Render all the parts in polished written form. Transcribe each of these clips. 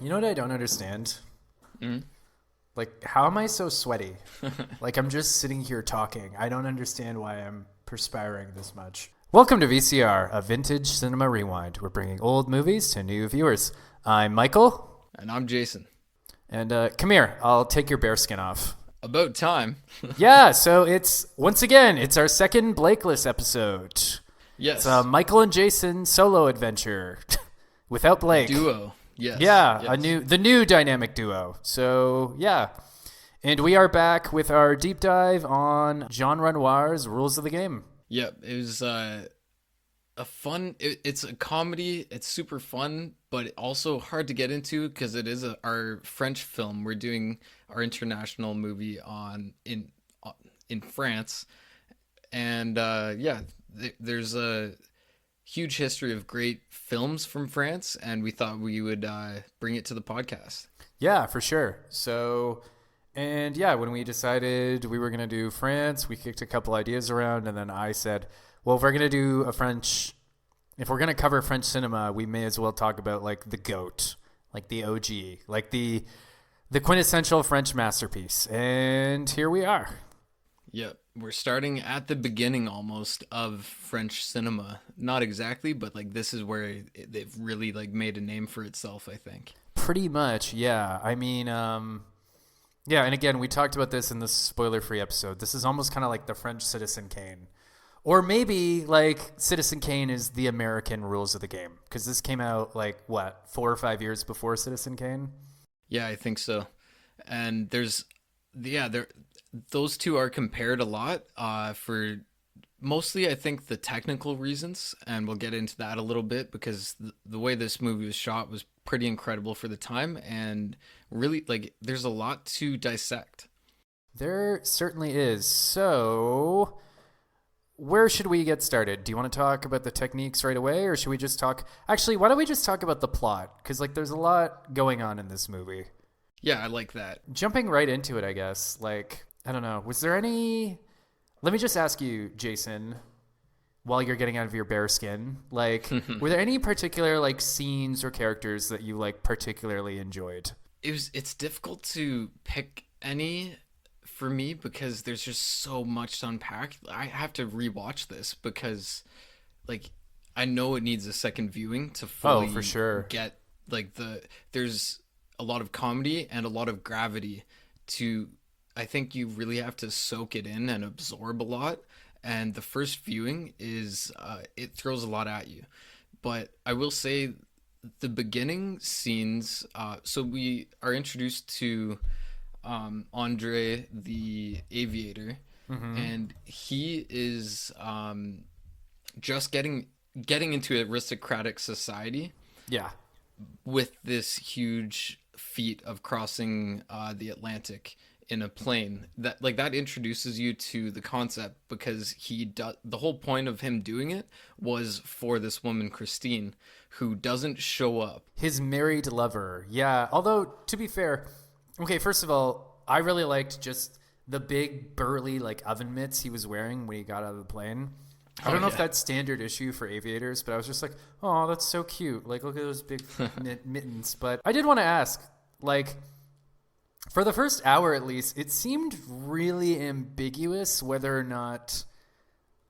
You know what I don't understand? Mm. Like, how am I so sweaty? Like, I'm just sitting here talking. I don't understand why I'm perspiring this much. Welcome to VCR, a vintage cinema rewind. We're bringing old movies to new viewers. I'm Michael, And I'm Jason. and come here. I'll take your bearskin off. About time. Yeah, so it's our second Blakeless episode. It's a Yes. Michael and Jason solo adventure without Blake. Duo. Yes. Yeah, Yes. the new dynamic duo. So yeah, and we are back with our deep dive on Jean Renoir's Rules of the Game. Yep. It was a fun. It's a comedy. It's super fun, but also hard to get into because it is our French film. We're doing our international movie in France, and there's a huge history of great films from France, and we thought we would bring it to the podcast. Yeah, for sure. So, and yeah, when we decided we were gonna do France, we kicked a couple ideas around, and then I said, well, if we're gonna cover French cinema, we may as well talk about like the goat, like the OG, like the quintessential French masterpiece. And here we are. Yep. We're starting at the beginning almost of French cinema. Not exactly, but like this is where they've really like made a name for itself, I think. Pretty much, yeah. I mean, yeah, and again, we talked about this in the spoiler-free episode. This is almost kind of like the French Citizen Kane. Or maybe, like, Citizen Kane is the American Rules of the Game. Because this came out, like, what, 4 or 5 years before Citizen Kane? Yeah, I think so. And there those two are compared a lot for mostly I think the technical reasons, and we'll get into that a little bit because the way this movie was shot was pretty incredible for the time, and really like there's a lot to dissect. There certainly is. So, where should we get started? Do you want to talk about the techniques right away, or should we just talk... Actually, why don't we just talk about the plot? Because, like, there's a lot going on in this movie. Yeah, I like that. Jumping right into it, I guess. Like, I don't know. Was there any... Let me just ask you, Jason, while you're getting out of your bear skin, like, were there any particular, like, scenes or characters that you, like, particularly enjoyed? It's difficult to pick any for me because there's just so much to unpack. I have to rewatch this because like I know it needs a second viewing to Oh, fully for sure. get like there's a lot of comedy and a lot of gravity to I think you really have to soak it in and absorb a lot, and the first viewing is it throws a lot at you. But I will say the beginning scenes, so we are introduced to Andre the aviator, and he is just getting into aristocratic society Yeah. with this huge feat of crossing the Atlantic in a plane. That introduces you to the concept because the whole point of him doing it was for this woman Christine who doesn't show up. His married lover. Yeah. Although, to be fair, okay, first of all, I really liked just the big burly, like, oven mitts he was wearing when he got out of the plane. I don't know if Yeah. that's standard issue for aviators, but I was just like, oh, that's so cute. Like, look at those big mittens. But I did want to ask, like, for the first hour at least, it seemed really ambiguous whether or not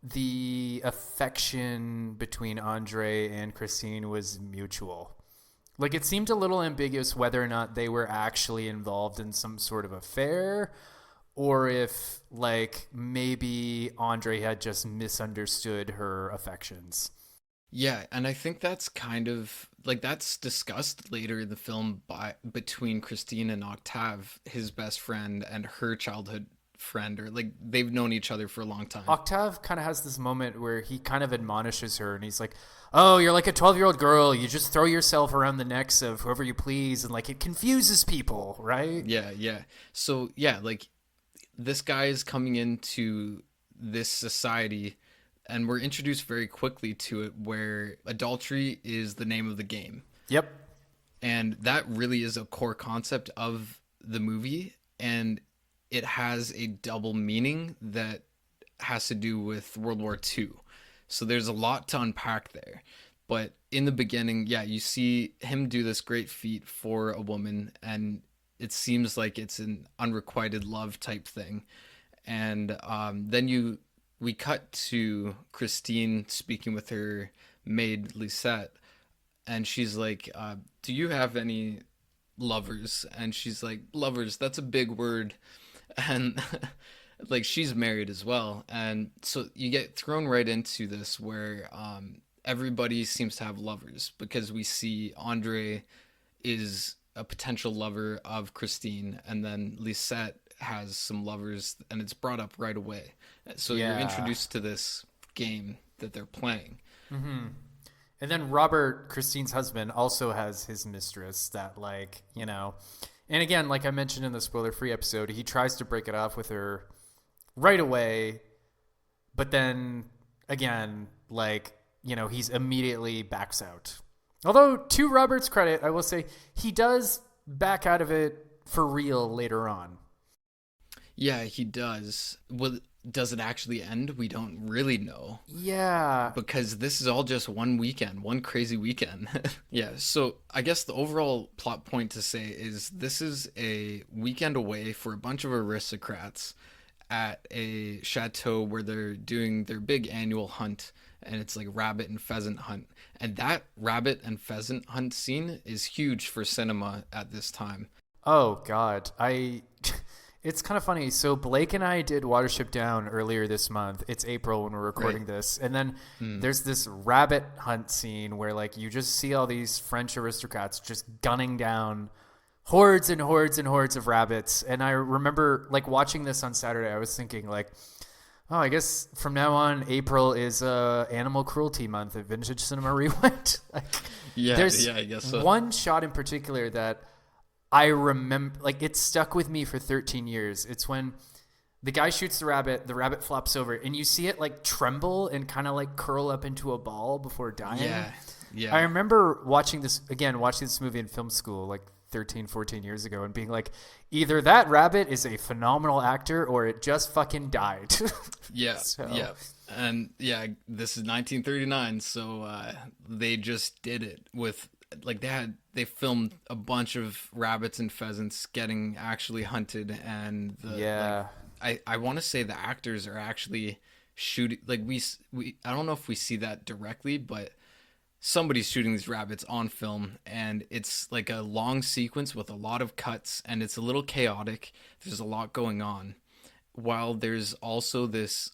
the affection between Andre and Christine was mutual. Like, it seemed a little ambiguous whether or not they were actually involved in some sort of affair, or if, like, maybe Andre had just misunderstood her affections. Yeah, and I think that's kind of like that's discussed later in the film by between Christine and Octave, his best friend, and her childhood friend, or like they've known each other for a long time. Octave kind of has this moment where he kind of admonishes her, and he's like, oh, you're like a 12-year-old girl. You just throw yourself around the necks of whoever you please, and, like, it confuses people, right? Yeah, yeah. So yeah, like this guy is coming into this society, and we're introduced very quickly to it where adultery is the name of the game. Yep. And that really is a core concept of the movie, and it has a double meaning that has to do with World War II. So there's a lot to unpack there. But in the beginning, yeah, you see him do this great feat for a woman, and it seems like it's an unrequited love type thing. And then we cut to Christine speaking with her maid Lisette, and she's like, "Do you have any lovers?" And she's like, "Lovers, that's a big word," and like she's married as well, and so you get thrown right into this where everybody seems to have lovers because we see Andre is a potential lover of Christine, and then Lisette has some lovers, and it's brought up right away. So you're Yeah. introduced to this game that they're playing. And then Robert, Christine's husband, also has his mistress that, like, and again, like I mentioned in the spoiler-free episode, he tries to break it off with her right away, but then again, like, he's immediately backs out. Although, to Robert's credit, I will say he does back out of it for real later on. Yeah, he does. Well, does it actually end? We don't really know Yeah. because this is all just one weekend, one crazy weekend. Yeah, so I guess the overall plot point to say is this is a weekend away for a bunch of aristocrats at a chateau where they're doing their big annual hunt, and it's like rabbit and pheasant hunt. And that rabbit and pheasant hunt scene is huge for cinema at this time. Oh God, It's kind of funny. So Blake and I did Watership Down earlier this month. It's April when we're recording Right. this, and then there's this rabbit hunt scene where like you just see all these French aristocrats just gunning down hordes and hordes and hordes of rabbits. And I remember like watching this on Saturday. I was thinking like, oh, I guess from now on, April is Animal Cruelty Month at Vintage Cinema Rewind. Like, Yeah, there's yeah, I guess so. one shot in particular that I remember, like, it stuck with me for 13 years. It's when the guy shoots the rabbit flops over, and you see it like tremble and kind of like curl up into a ball before dying. Yeah, yeah. I remember watching this movie in film school like 13, 14 years ago and being like, either that rabbit is a phenomenal actor or it just fucking died. Yeah, So- yeah. And yeah, this is 1939, so they just did it with like they filmed a bunch of rabbits and pheasants getting actually hunted, and Yeah. I want to say the actors are actually shooting, like we I don't know if we see that directly, but somebody's shooting these rabbits on film, and it's like a long sequence with a lot of cuts, and it's a little chaotic. There's a lot going on, while there's also this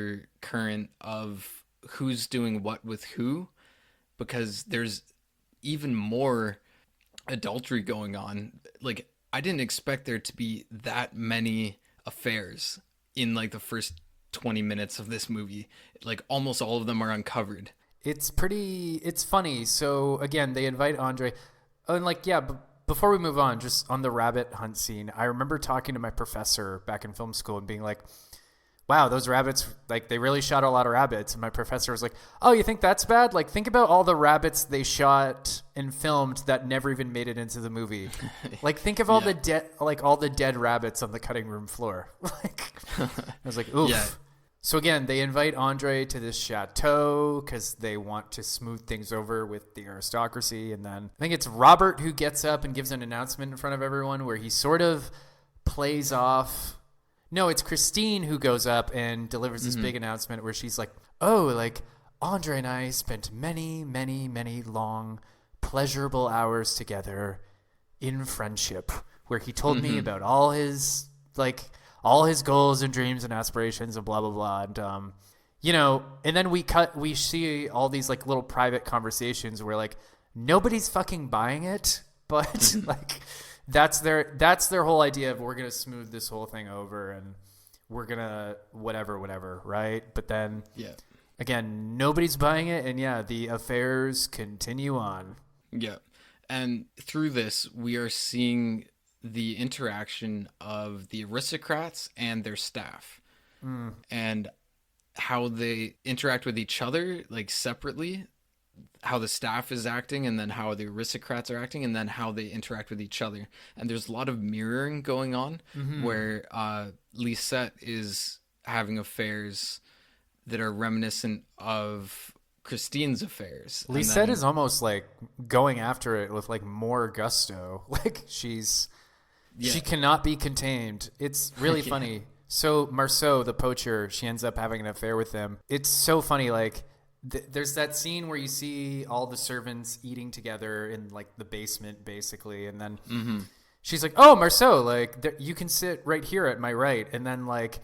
undercurrent of who's doing what with who, because there's even more adultery going on. Like, I didn't expect there to be that many affairs in like the first 20 minutes of this movie. Like, almost all of them are uncovered. It's funny. So again, they invite Andre. And like, yeah, before we move on, just on the rabbit hunt scene, I remember talking to my professor back in film school and being like, wow, those rabbits, like, they really shot a lot of rabbits. And my professor was like, oh, you think that's bad? Like, think about all the rabbits they shot and filmed that never even made it into the movie. Like, think of all Yeah. all the dead rabbits on the cutting room floor. Like, I was like, oof. Yeah. So again, they invite Andre to this chateau because they want to smooth things over with the aristocracy. And then I think it's Robert who gets up and gives an announcement in front of everyone where he sort of plays off. No, it's Christine who goes up and delivers this big announcement where she's like, oh, like, Andre and I spent many, many, many long, pleasurable hours together in friendship, where he told me about all his goals and dreams and aspirations and blah, blah, blah. And, and then we see all these like little private conversations where like nobody's fucking buying it, but like that's their whole idea of, we're going to smooth this whole thing over and we're going to whatever. Right. But then Yeah. again, nobody's buying it. And yeah, the affairs continue on. Yeah. And through this, we are seeing the interaction of the aristocrats and their staff, and how they interact with each other, like separately, how the staff is acting, and then how the aristocrats are acting, and then how they interact with each other. And there's a lot of mirroring going on, where Lisette is having affairs that are reminiscent of Christine's affairs. And Lisette then, is almost like going after it with like more gusto. Like she cannot be contained. It's really Yeah. funny. So Marceau, the poacher, she ends up having an affair with him. It's so funny. Like there's that scene where you see all the servants eating together in like the basement, basically, and then she's like, "Oh, Marceau, like you can sit right here at my right," and then like.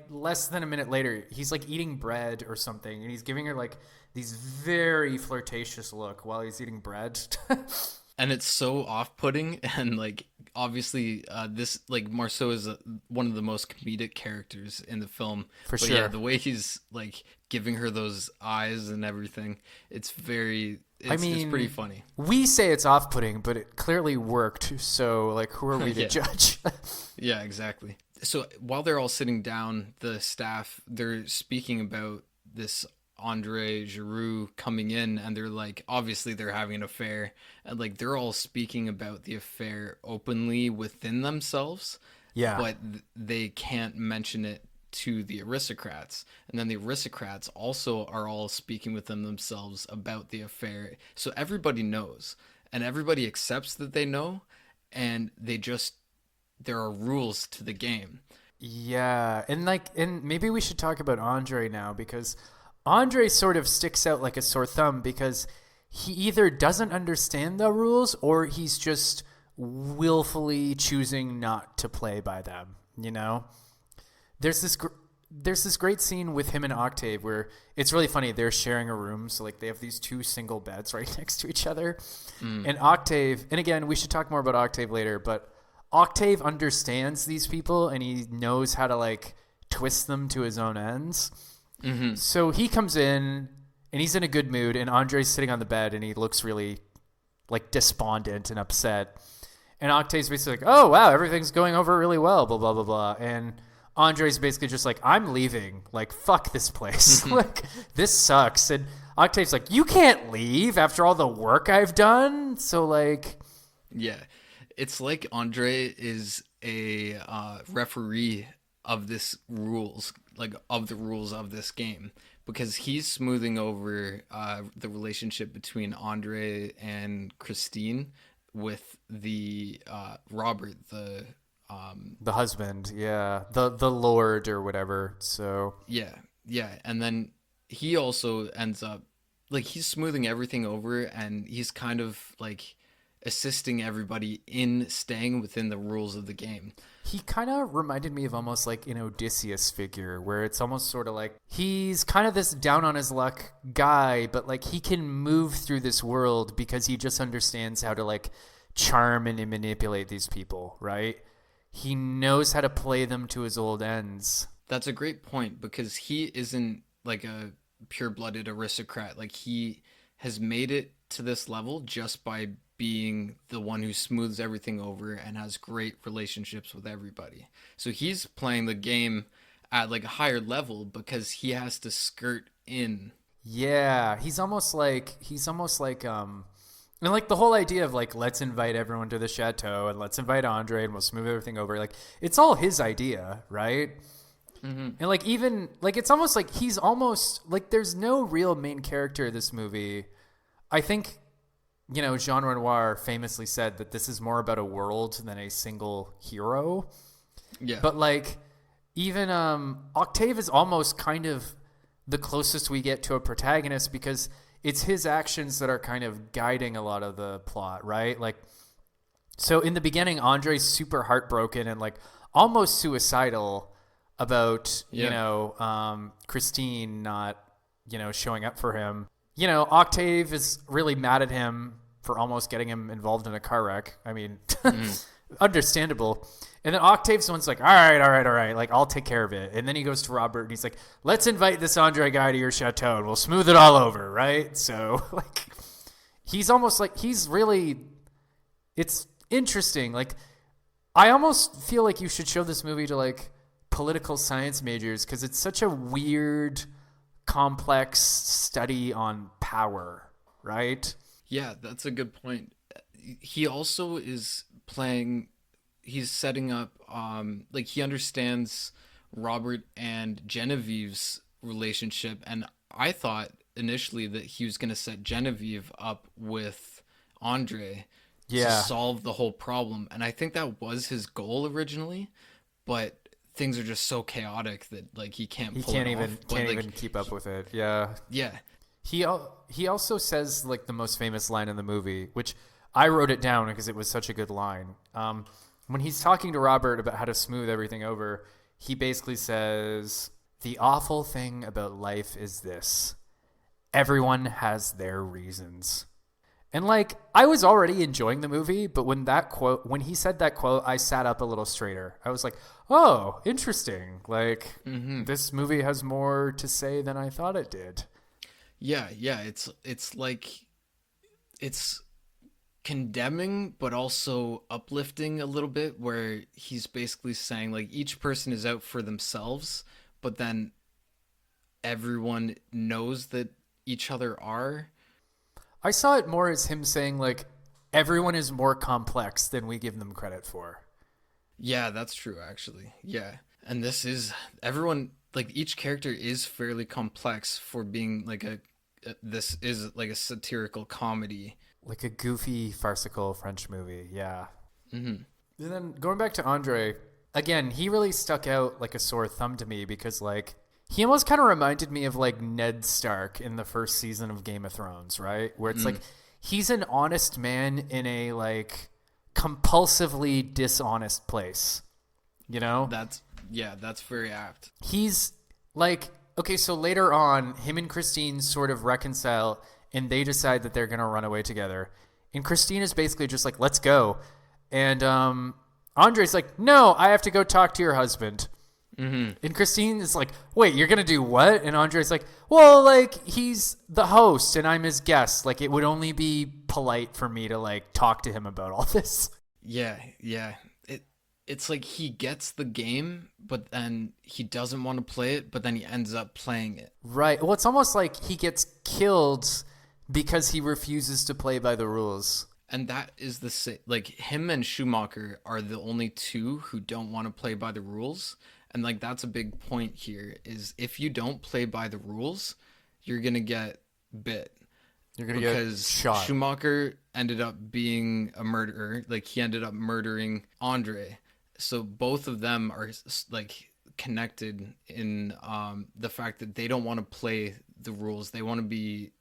Less than a minute later, he's like eating bread or something, and he's giving her like these very flirtatious look while he's eating bread. and it's so off-putting, and like obviously this like Marceau is one of the most comedic characters in the film. For But sure. yeah, the way he's like giving her those eyes and everything, it's pretty funny. We say it's off-putting, but it clearly worked. So like, who are we to Yeah. judge? Yeah, exactly. So while they're all sitting down, the staff, they're speaking about this Andre Giroux coming in, and they're like, obviously they're having an affair, and like they're all speaking about the affair openly within themselves, Yeah. but they can't mention it to the aristocrats. And then the aristocrats also are all speaking within themselves about the affair. So everybody knows, and everybody accepts that they know, and there are rules to the game. Yeah, and maybe we should talk about Andre now, because Andre sort of sticks out like a sore thumb because he either doesn't understand the rules or he's just willfully choosing not to play by them, you know? There's this great scene with him and Octave where it's really funny. They're sharing a room, so like they have these two single beds right next to each other. And Octave, and again, we should talk more about Octave later, but Octave understands these people and he knows how to like twist them to his own ends. So he comes in and he's in a good mood, and Andre's sitting on the bed and he looks really like despondent and upset. And Octave's basically like, "Oh wow, everything's going over really well, blah blah blah blah." And Andre's basically just like, "I'm leaving. Like, fuck this place. Like, this sucks." And Octave's like, "You can't leave after all the work I've done." So like, Yeah, it's like Andre is a referee of the rules of this game, because he's smoothing over the relationship between Andre and Christine with the Robert, the husband, yeah, the lord or whatever. So yeah, and then he also ends up like he's smoothing everything over, and he's kind of like assisting everybody in staying within the rules of the game. he kind of reminded me of almost like an Odysseus figure, where it's almost sort of like he's kind of this down on his luck guy, but like he can move through this world because he just understands how to like charm and manipulate these people, right? He knows how to play them to his old ends. That's a great point, because he isn't like a pure-blooded aristocrat. Like he has made it to this level just by being the one who smooths everything over and has great relationships with everybody. So he's playing the game at like a higher level because he has to skirt in. Yeah, he's almost like and like the whole idea of like, let's invite everyone to the chateau and let's invite Andre and we'll smooth everything over. Like, it's all his idea, right? And like, even like, it's almost like he's almost like there's no real main character of this movie. I think, you know, Jean Renior famously said that this is more about a world than a single hero. Yeah. But like, even Octave is almost kind of the closest we get to a protagonist, because it's his actions that are kind of guiding a lot of the plot, right? Like, so in the beginning, Andre's super heartbroken and like almost suicidal about, you know, Christine not, you know, showing up for him. You know, Octave is really mad at him for almost getting him involved in a car wreck. I mean, understandable. And then Octave's the one's like, all right. Like, I'll take care of it. And then he goes to Robert and he's like, let's invite this Andre guy to your chateau and we'll smooth it all over, right? So, like, he's almost like, it's interesting. Like, I almost feel like you should show this movie to, like, political science majors, because it's such a weird, complex study on power, right? Yeah, that's a good point. He also is he's setting up, like he understands Robert and Genevieve's relationship, and I thought initially that he was going to set Genevieve up with Andre to Yeah. solve the whole problem. And I think that was his goal originally, but things are just so chaotic that like he can't He pull it off. But can't like even keep up with it. Yeah. yeah. He also says like the most famous line in the movie, which I wrote it down because it was such a good line. When he's talking to Robert about how to smooth everything over, he basically says, "The awful thing about life is this: everyone has their reasons." And like I was already enjoying the movie, but when he said that quote, I sat up a little straighter. I was like, "Oh, interesting. Like this movie has more to say than I thought it did." Yeah, yeah, it's like it's condemning but also uplifting a little bit, where he's basically saying like each person is out for themselves, but then everyone knows that each other are. I saw it more as him saying like everyone is more complex than we give them credit for. Yeah, that's true actually. Yeah. And this is everyone like each character is fairly complex for being like this is like a satirical comedy. Like a goofy, farcical French movie, yeah. Mhm. And then going back to Andre, again, he really stuck out like a sore thumb to me because like he almost kind of reminded me of like Ned Stark in the first season of Game of Thrones, right? Where it's like he's an honest man in a like compulsively dishonest place, you know? That's very apt. He's like, okay, so later on, him and Christine sort of reconcile and they decide that they're going to run away together. And Christine is basically just like, let's go. And Andre's like, no, I have to go talk to your husband. And Christine is like, wait, you're going to do what? And Andre's like, well, like, he's the host and I'm his guest. Like, it would only be polite for me to, like, talk to him about all this. Yeah, yeah. It's like he gets the game, but then he doesn't want to play it, but then he ends up playing it. Right. Well, it's almost like he gets killed because he refuses to play by the rules. And that is the same. Like, him and Schumacher are the only two who don't want to play by the rules. And, like, that's a big point here, is if you don't play by the rules, you're going to get bit. You're going to get shot. Schumacher ended up being a murderer. Like, he ended up murdering Andre. So both of them are, like, connected in the fact that they don't want to play the rules. They want to be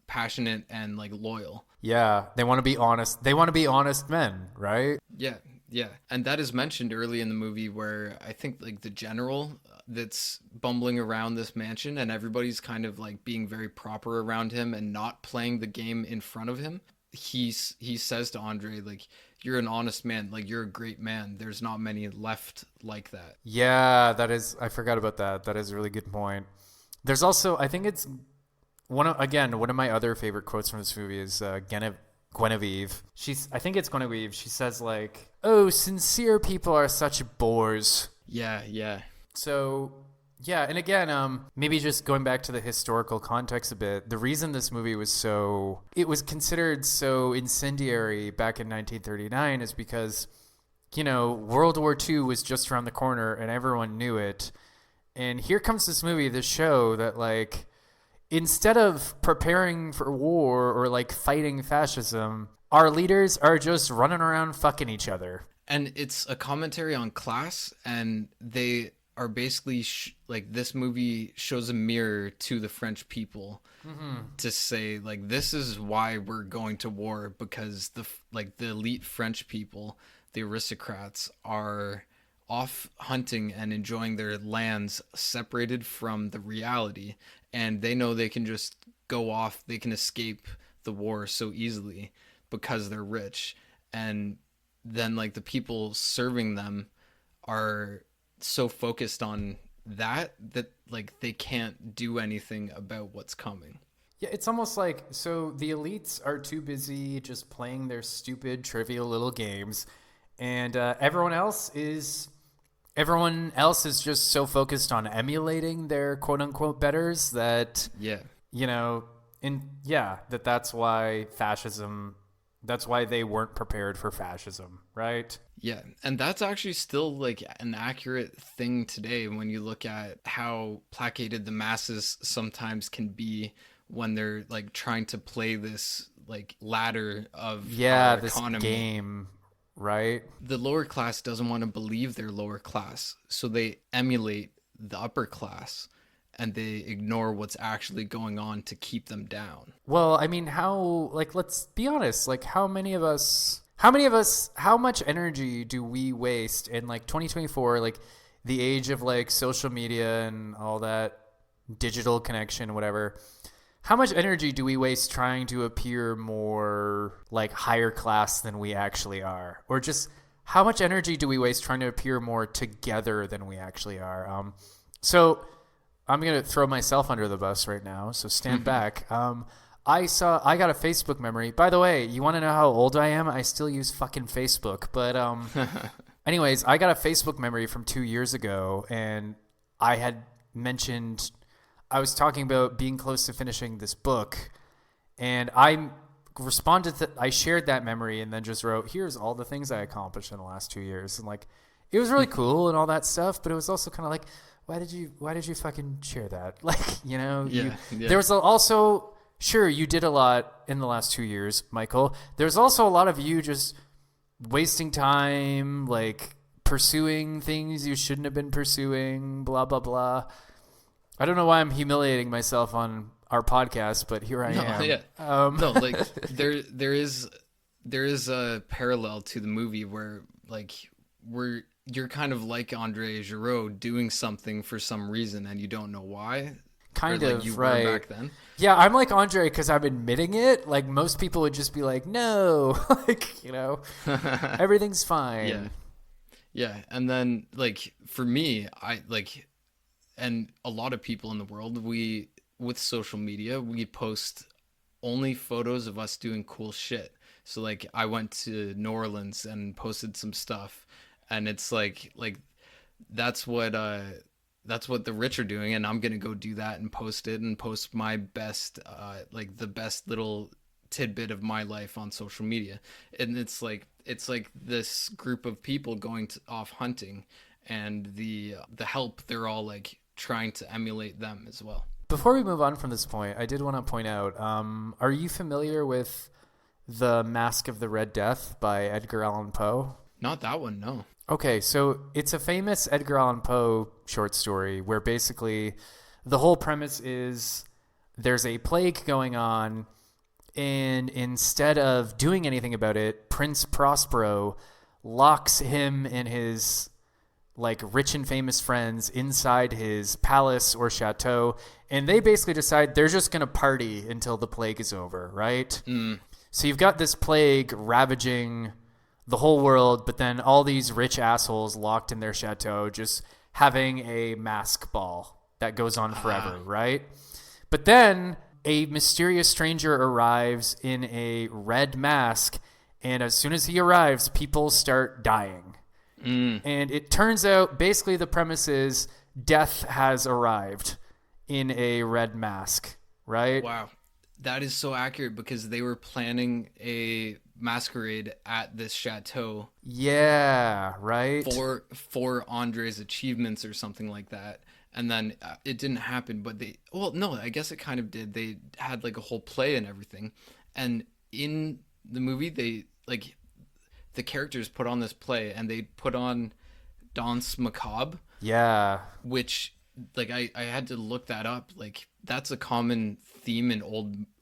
passionate and, like, loyal. Yeah, they want to be honest. They want to be honest men, right? Yeah, yeah. And that is mentioned early in the movie where I think like the general that's bumbling around this mansion and everybody's kind of like being very proper around him and not playing the game in front of him. He says to Andre, like, you're an honest man, like you're a great man. There's not many left like that. Yeah, I forgot about that. That is a really good point. There's also, I think it's one of my other favorite quotes from this movie is Guinevere. I think it's Guinevere. She says like, "Oh, sincere people are such bores." Yeah, yeah. So, yeah, and again, maybe just going back to the historical context a bit, the reason this movie it was considered so incendiary back in 1939 is because, you know, World War II was just around the corner and everyone knew it. And here comes this movie, this show that like, instead of preparing for war or like fighting fascism, our leaders are just running around fucking each other. And it's a commentary on class, and they are basically like this movie shows a mirror to the French people to say like this is why we're going to war, because the elite French people, the aristocrats, are off hunting and enjoying their lands separated from the reality, and they know they can just go off, they can escape the war so easily because they're rich. And then like the people serving them are so focused on that like they can't do anything about what's coming. Yeah, it's almost like, so the elites are too busy just playing their stupid trivial little games, and everyone else is just so focused on emulating their quote unquote betters that, Yeah. you know, that's why fascism That's why they weren't prepared for fascism, right? Yeah, and that's actually still like an accurate thing today when you look at how placated the masses sometimes can be when they're like trying to play this like ladder of Yeah, our this economy. game, right? The lower class doesn't want to believe they're lower class, so they emulate the upper class and they ignore what's actually going on to keep them down. Well, I mean, how, like, let's be honest, like, how much energy do we waste in, like, 2024, like, the age of, like, social media and all that digital connection, whatever? How much energy do we waste trying to appear more, like, higher class than we actually are? Or just how much energy do we waste trying to appear more together than we actually are? So I'm going to throw myself under the bus right now, so stand back. I got a Facebook memory. By the way, you want to know how old I am? I still use fucking Facebook. But anyways, I got a Facebook memory from 2 years ago, and I had mentioned, I was talking about being close to finishing this book, and I shared that memory and then just wrote, here's all the things I accomplished in the last 2 years. And like, it was really cool and all that stuff, but it was also kind of like, why did you fucking share that? Like, you know, there was also, sure, you did a lot in the last 2 years, Michael. There's also a lot of you just wasting time, like pursuing things you shouldn't have been pursuing, blah, blah, blah. I don't know why I'm humiliating myself on our podcast, but here I am. Yeah. No, like there is a parallel to the movie where like you're kind of like Andre Giraud doing something for some reason and you don't know why. Kind or, like, of, you right. were back then. Yeah, I'm like Andre because I'm admitting it. Like most people would just be like, no, like, you know, everything's fine. Yeah. Yeah. And then like for me, I like, and a lot of people in the world, with social media, we post only photos of us doing cool shit. So like I went to New Orleans and posted some stuff, and it's like that's what the rich are doing, and I'm gonna go do that and post it and post my best like the best little tidbit of my life on social media. And it's like this group of people going off hunting, and the help, they're all like trying to emulate them as well. Before we move on from this point, I did want to point out, are you familiar with The Mask of the Red Death by Edgar Allan Poe? Not that one, no. Okay, so it's a famous Edgar Allan Poe short story where basically the whole premise is there's a plague going on, and instead of doing anything about it, Prince Prospero locks him and his like rich and famous friends inside his palace or chateau, and they basically decide they're just going to party until the plague is over, right? So you've got this plague ravaging the whole world, but then all these rich assholes locked in their chateau just having a mask ball that goes on forever, right? But then a mysterious stranger arrives in a red mask, and as soon as he arrives, people start dying. And it turns out basically the premise is death has arrived in a red mask, right? Wow. That is so accurate because they were planning a masquerade at this chateau. Yeah, right. For Andre's achievements or something like that. And then it didn't happen, but I guess it kind of did. They had like a whole play and everything. And in the movie, they like the characters put on this play, and they put on Danse Macabre. Yeah. Which, like, I had to look that up. Like, that's a common theme in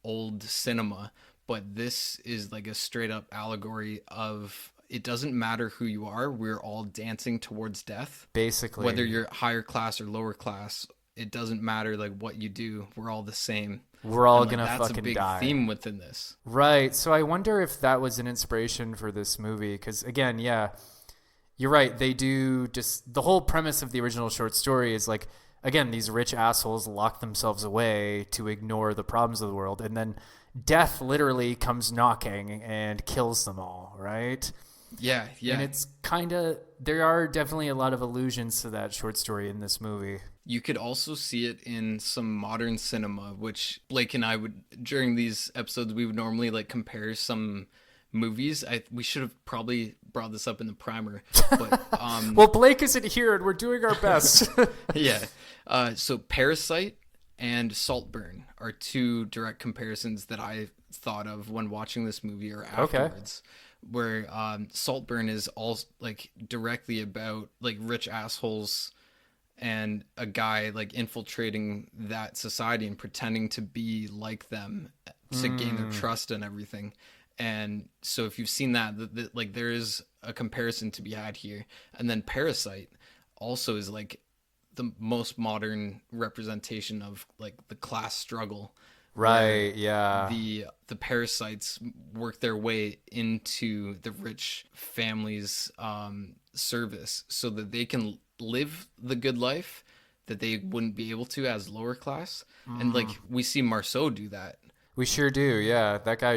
old cinema, but this is like a straight up allegory of it doesn't matter who you are. We're all dancing towards death. Basically. Whether you're higher class or lower class, it doesn't matter like what you do. We're all the same. We're all like, gonna that's fucking a big die. theme within this. Right. So I wonder if that was an inspiration for this movie. Because again, yeah, you're right. They do just the whole premise of the original short story is like, again, these rich assholes lock themselves away to ignore the problems of the world. And then death literally comes knocking and kills them all. Right. Yeah. Yeah. And it's kind of, there are definitely a lot of allusions to that short story in this movie. You could also see it in some modern cinema, which Blake and I would, during these episodes, we would normally like compare some movies. We should have probably brought this up in the primer, but Well, Blake isn't here, and we're doing our best. yeah. So Parasite and Saltburn are two direct comparisons that I thought of when watching this movie or afterwards. Where Saltburn is all like directly about like rich assholes and a guy like infiltrating that society and pretending to be like them to gain their trust and everything. And so if you've seen that, like there is a comparison to be had here. And then Parasite also is like the most modern representation of like the class struggle. Right, yeah. The parasites work their way into the rich family's service so that they can live the good life that they wouldn't be able to as lower class. And like we see Marceau do that. We sure do, yeah. That guy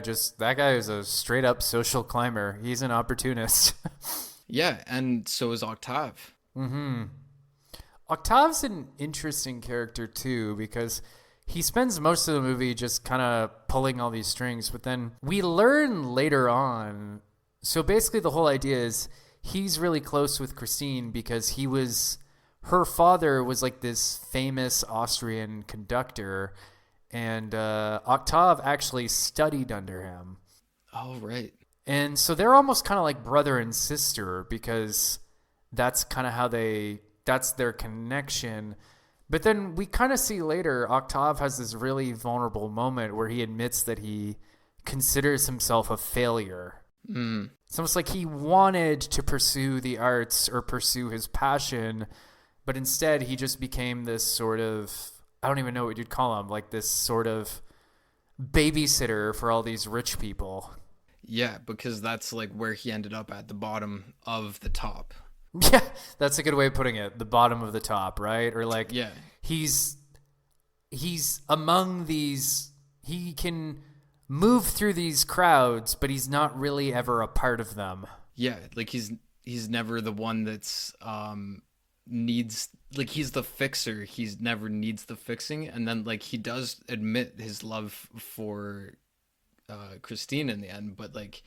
is a straight up social climber. He's an opportunist. Yeah, and so is Octave. Octave's an interesting character too, because he spends most of the movie just kind of pulling all these strings, but then we learn later on. So basically the whole idea is he's really close with Christine because her father was like this famous Austrian conductor, and Octave actually studied under him. Oh, right. And so they're almost kind of like brother and sister because that's kind of that's their connection. But then we kind of see later, Octave has this really vulnerable moment where he admits that he considers himself a failure. It's almost like he wanted to pursue the arts or pursue his passion, but instead he just became this sort of, I don't even know what you'd call him, like this sort of babysitter for all these rich people. Yeah, because that's like where he ended up at the bottom of the top. Yeah, that's a good way of putting it. The bottom of the top, right? Or like, yeah, he's among these. He can move through these crowds, but he's not really ever a part of them. Yeah, like he's never the one that's needs, like he's the fixer. He's never needs the fixing, and then like he does admit his love for Christine in the end, but like.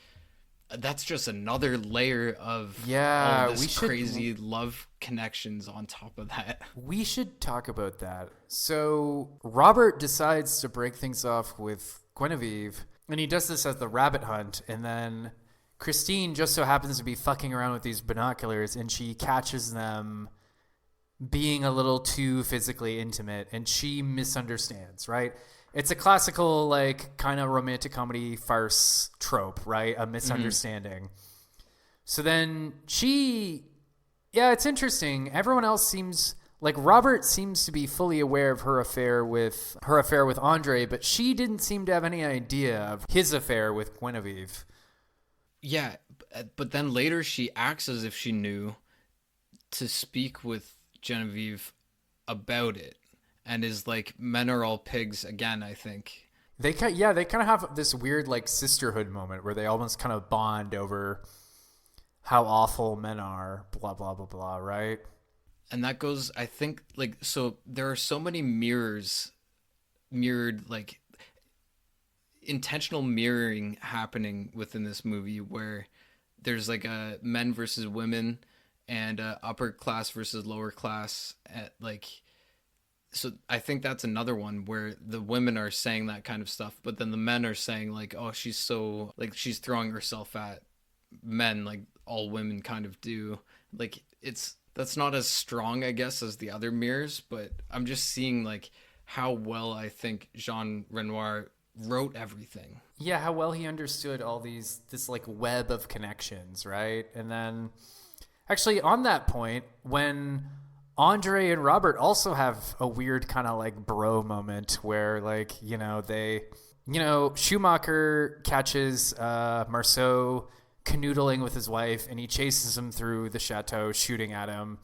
That's just another layer of all this crazy love connections on top of that. We should talk about that. So Robert decides to break things off with Guinevere, and he does this at the rabbit hunt, and then Christine just so happens to be fucking around with these binoculars, and she catches them being a little too physically intimate, and she misunderstands, right? It's a classical, like, kind of romantic comedy farce trope, right? A misunderstanding. So then it's interesting. Everyone else seems, like, Robert seems to be fully aware of her affair with Andre, but she didn't seem to have any idea of his affair with Guinevere. Yeah, but then later she acts as if she knew to speak with Genevieve about it. And is like, men are all pigs again, I think. They kind of have this weird like sisterhood moment where they almost kind of bond over how awful men are, blah, blah, blah, blah, right? And that goes, I think, like, so there are so many mirrored, like, intentional mirroring happening within this movie where there's like a men versus women and upper class versus lower class at like. So I think that's another one where the women are saying that kind of stuff, but then the men are saying like, oh, she's so like she's throwing herself at men like all women kind of do. Like that's not as strong, I guess, as the other mirrors, but I'm just seeing like how well I think Jean Renior wrote everything. Yeah, how well he understood all this like web of connections, right? And then actually on that point, when Andre and Robert also have a weird kind of like bro moment where like, Schumacher catches Marceau canoodling with his wife and he chases him through the chateau shooting at him.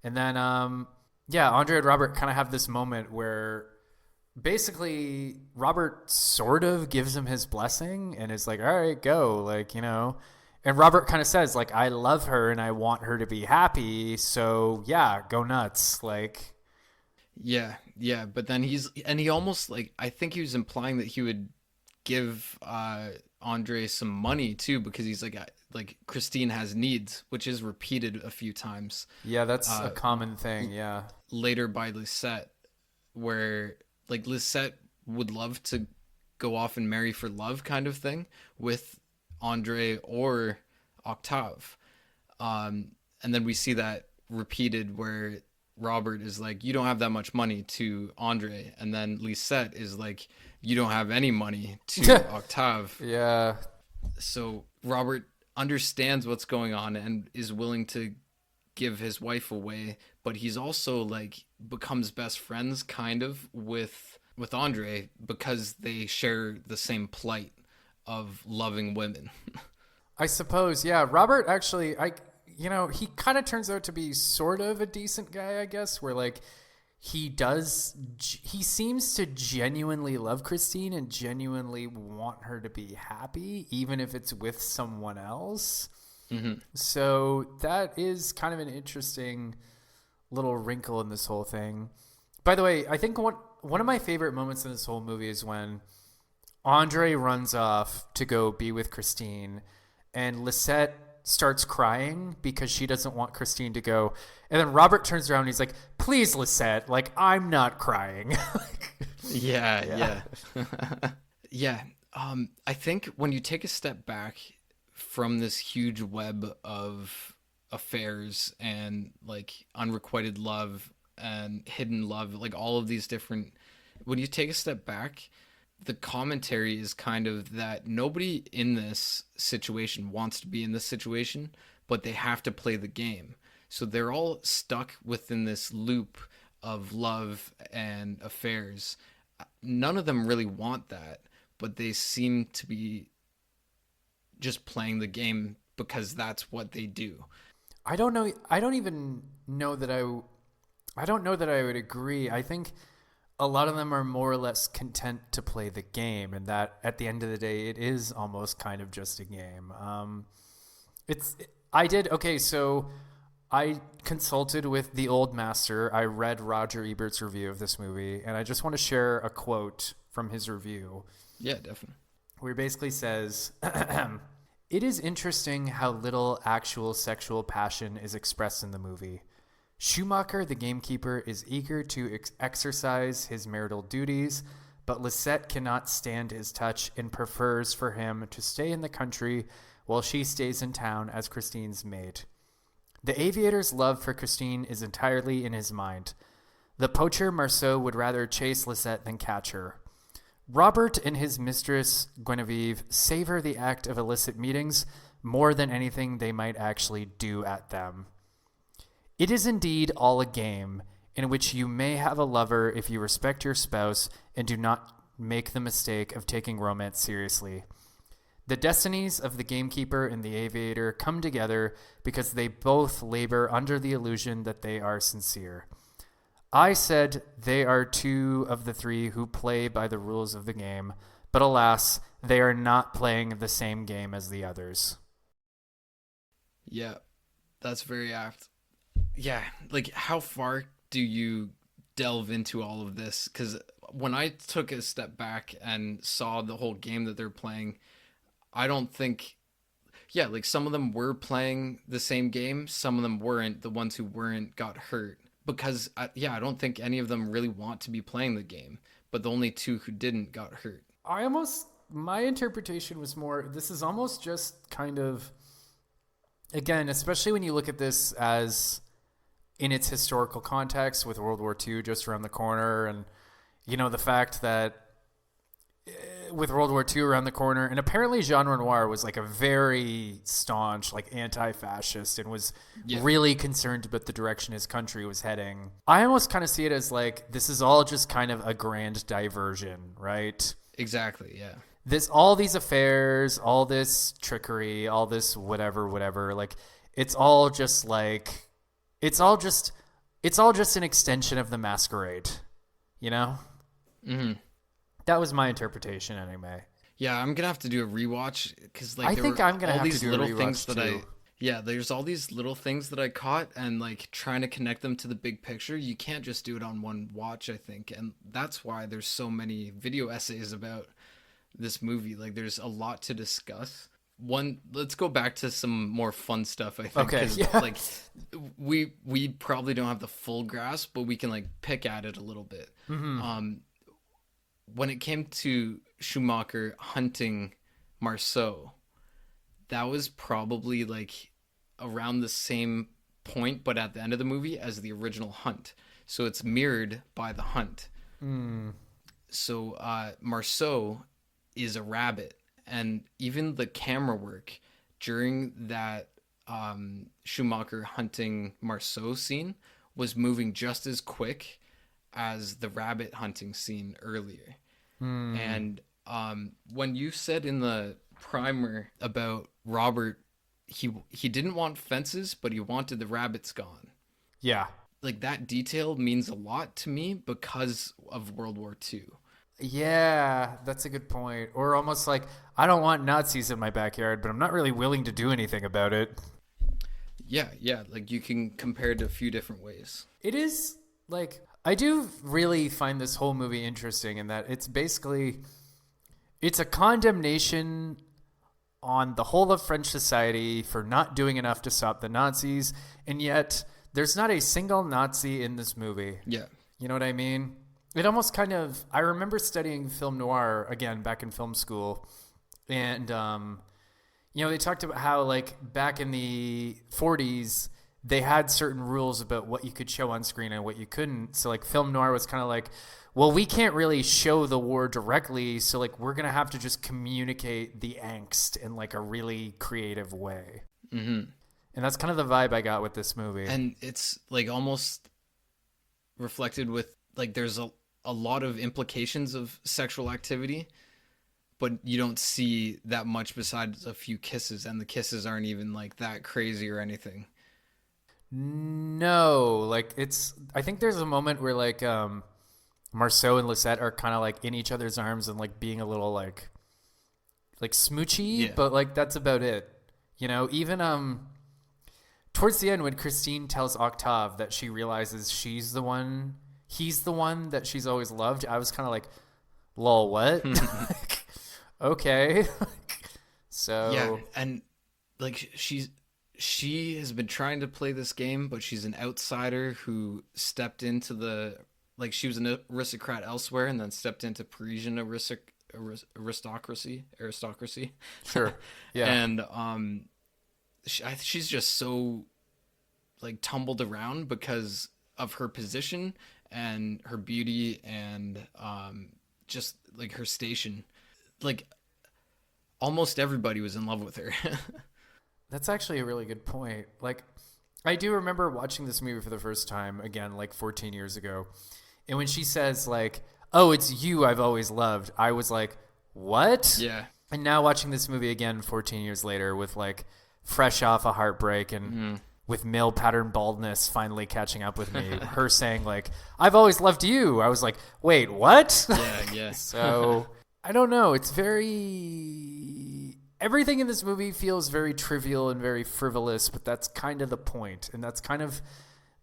And then, Andre and Robert kind of have this moment where basically Robert sort of gives him his blessing and is like, all right, go. Like, and Robert kind of says, like, I love her and I want her to be happy. So, yeah, go nuts. Like, yeah. But then he almost like, I think he was implying that he would give Andre some money too, because he's like Christine has needs, which is repeated a few times Yeah, that's a common thing. Yeah. later by Lisette, where like Lisette would love to go off and marry for love kind of thing with Andre or Octave. And then we see that repeated where Robert is like, you don't have that much money to Andre. And then Lisette is like, you don't have any money to Octave. Yeah. So Robert understands what's going on and is willing to give his wife away, but he's also like becomes best friends kind of with Andre because they share the same plight of loving women. I suppose, yeah. Robert actually, he kind of turns out to be sort of a decent guy, I guess, where like he seems to genuinely love Christine and genuinely want her to be happy, even if it's with someone else. Mm-hmm. So that is kind of an interesting little wrinkle in this whole thing. By the way, I think one of my favorite moments in this whole movie is when Andre runs off to go be with Christine and Lisette starts crying because she doesn't want Christine to go. And then Robert turns around and he's like, please, Lisette, like, I'm not crying. Yeah. Yeah. I think when you take a step back from this huge web of affairs and like unrequited love and hidden love, like all of these different, when you take a step back, the commentary is kind of that nobody in this situation wants to be in this situation, but they have to play the game. So they're all stuck within this loop of love and affairs. None of them really want that, but they seem to be just playing the game because that's what they do. I don't know. I don't even know that I don't know that I would agree. I think a lot of them are more or less content to play the game, and that at the end of the day, it is almost kind of just a game. So I consulted with the old master. I read Roger Ebert's review of this movie, and I just want to share a quote from his review. Yeah, definitely. Where he basically says, "It is interesting how little actual sexual passion is expressed in the movie. Schumacher, the gamekeeper, is eager to exercise his marital duties, but Lisette cannot stand his touch and prefers for him to stay in the country while she stays in town as Christine's maid. The aviator's love for Christine is entirely in his mind. The poacher Marceau would rather chase Lisette than catch her. Robert and his mistress Guinevere savor the act of illicit meetings more than anything they might actually do at them. It is indeed all a game, in which you may have a lover if you respect your spouse and do not make the mistake of taking romance seriously. The destinies of the gamekeeper and the aviator come together because they both labor under the illusion that they are sincere. I said they are two of the three who play by the rules of the game, but alas, they are not playing the same game as the others." Yeah, that's very apt. Yeah, like how far do you delve into all of this? Because when I took a step back and saw the whole game that they're playing, I don't think, yeah, like some of them were playing the same game, some of them weren't. The ones who weren't got hurt because, I don't think any of them really want to be playing the game, but the only two who didn't got hurt. My interpretation was more, this is almost just kind of, again, especially when you look at this as in its historical context with World War II just around the corner, and the fact that with World War II around the corner, and apparently Jean Renior was like a very staunch like anti-fascist and was really concerned about the direction his country was heading. I almost kind of see it as like this is all just kind of a grand diversion, right? Exactly, yeah. All these affairs, all this trickery, all this whatever, like it's all just an extension of the masquerade, Mm-hmm. That was my interpretation anyway. Yeah, I'm gonna have to do a rewatch because like I think I'm gonna have to do little a rewatch things too. that there's all these little things that I caught and like trying to connect them to the big picture. You can't just do it on one watch, I think, and that's why there's so many video essays about this movie. Like, there's a lot to discuss. Let's go back to some more fun stuff, I think. Okay, 'cause, yeah. like, we probably don't have the full grasp, but we can like pick at it a little bit. When it came to Schumacher hunting Marceau, that was probably like around the same point, but at the end of the movie as the original hunt. So it's mirrored by the hunt. So Marceau is a rabbit, and even the camera work during that Schumacher hunting Marceau scene was moving just as quick as the rabbit hunting scene earlier. And when you said in the primer about Robert, he didn't want fences, but he wanted the rabbits gone. Yeah. Like, that detail means a lot to me because of World War II. Yeah, that's a good point. Or almost like, I don't want Nazis in my backyard, but I'm not really willing to do anything about it. Yeah, like, you can compare it to a few different ways. It is, like, I do really find this whole movie interesting in that it's basically, it's a condemnation on the whole of French society for not doing enough to stop the Nazis, and yet there's not a single Nazi in this movie. Yeah. You know what I mean? It almost kind of, I remember studying film noir, again, back in film school, and, you know, they talked about how, like, back in the 40s, they had certain rules about what you could show on screen and what you couldn't. So, like, film noir was kind of like, well, we can't really show the war directly, so, like, we're going to have to just communicate the angst in, like, a really creative way. Mm-hmm. And that's kind of the vibe I got with this movie. And it's, like, almost reflected with, like, there's a lot of implications of sexual activity, but you don't see that much besides a few kisses, and the kisses aren't even, like, that crazy or anything. No, like, it's, I think there's a moment where, like, Marceau and Lisette are kind of, like, in each other's arms and, like, being a little, like smoochy, Yeah. but, like, that's about it. You know, even, towards the end when Christine tells Octave that she realizes he's the one that she's always loved, I was kind of like, lol, what? Okay. So. Yeah, and, like, she has been trying to play this game, but she's an outsider who stepped into the, like, she was an aristocrat elsewhere and then stepped into Parisian aristocracy. Sure. Yeah. And she's just so, like, tumbled around because of her position and her beauty and just, like, her station. Like, almost everybody was in love with her. That's actually a really good point. Like, I do remember watching this movie for the first time, again, like 14 years ago. And when she says, like, oh, it's you I've always loved, I was like, what? Yeah. And now watching this movie again 14 years later with, like, fresh off a heartbreak and with male pattern baldness finally catching up with me, her saying, like, I've always loved you. I was like, wait, what? Yeah. So, I don't know. It's everything in this movie feels very trivial and very frivolous, but that's kind of the point, and that's kind of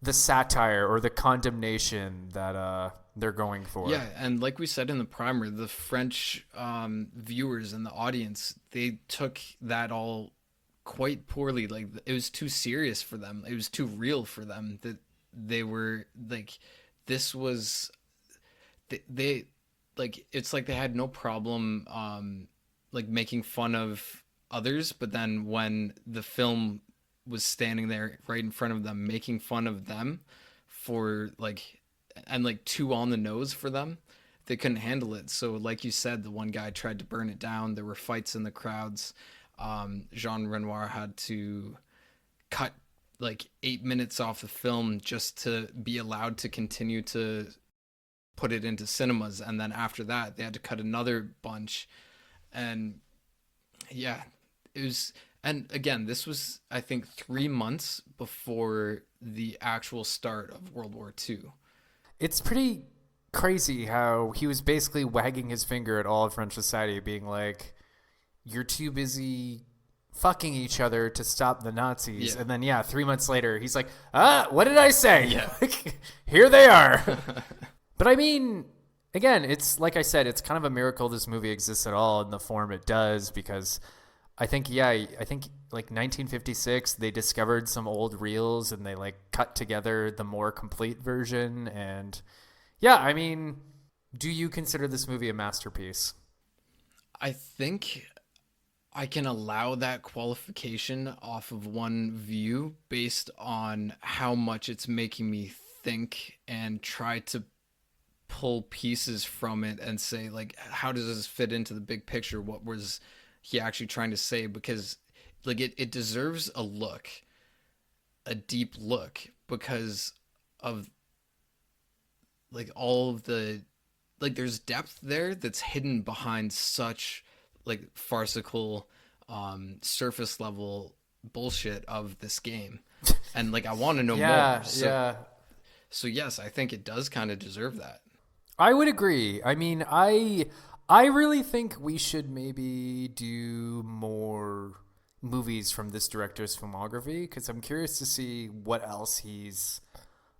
the satire or the condemnation that they're going for. Yeah, and like we said in the primer, the French viewers and the audience, they took that all quite poorly. Like, it was too serious for them. It was too real for them. That they were like, this was they like, it's like they had no problem like making fun of others, but then when the film was standing there right in front of them making fun of them for, like, and, like, too on the nose for them, they couldn't handle it. So, like you said, the one guy tried to burn it down. There were fights in the crowds. Jean Renior had to cut, like, 8 minutes off the film just to be allowed to continue to put it into cinemas, and then after that they had to cut another bunch. And yeah, it was, and again, this was, I think, 3 months before the actual start of World War II. It's pretty crazy how he was basically wagging his finger at all of French society, being like, you're too busy fucking each other to stop the Nazis. Yeah. And then, 3 months later, he's like, what did I say? Yeah. Here they are. But I mean, again, it's like I said, it's kind of a miracle this movie exists at all in the form it does, because I think like 1956 they discovered some old reels and they like cut together the more complete version. And yeah, I mean, do you consider this movie a masterpiece? I think I can allow that qualification off of one view based on how much it's making me think and try to pull pieces from it and say, like, how does this fit into the big picture? What was he actually trying to say? Because like it deserves a look, a deep look, because of like all of the, like, there's depth there that's hidden behind such like farcical surface level bullshit of this game. And like I want to know more. So yes, I think it does kind of deserve that. I would agree. I mean, I really think we should maybe do more movies from this director's filmography, because I'm curious to see what else he's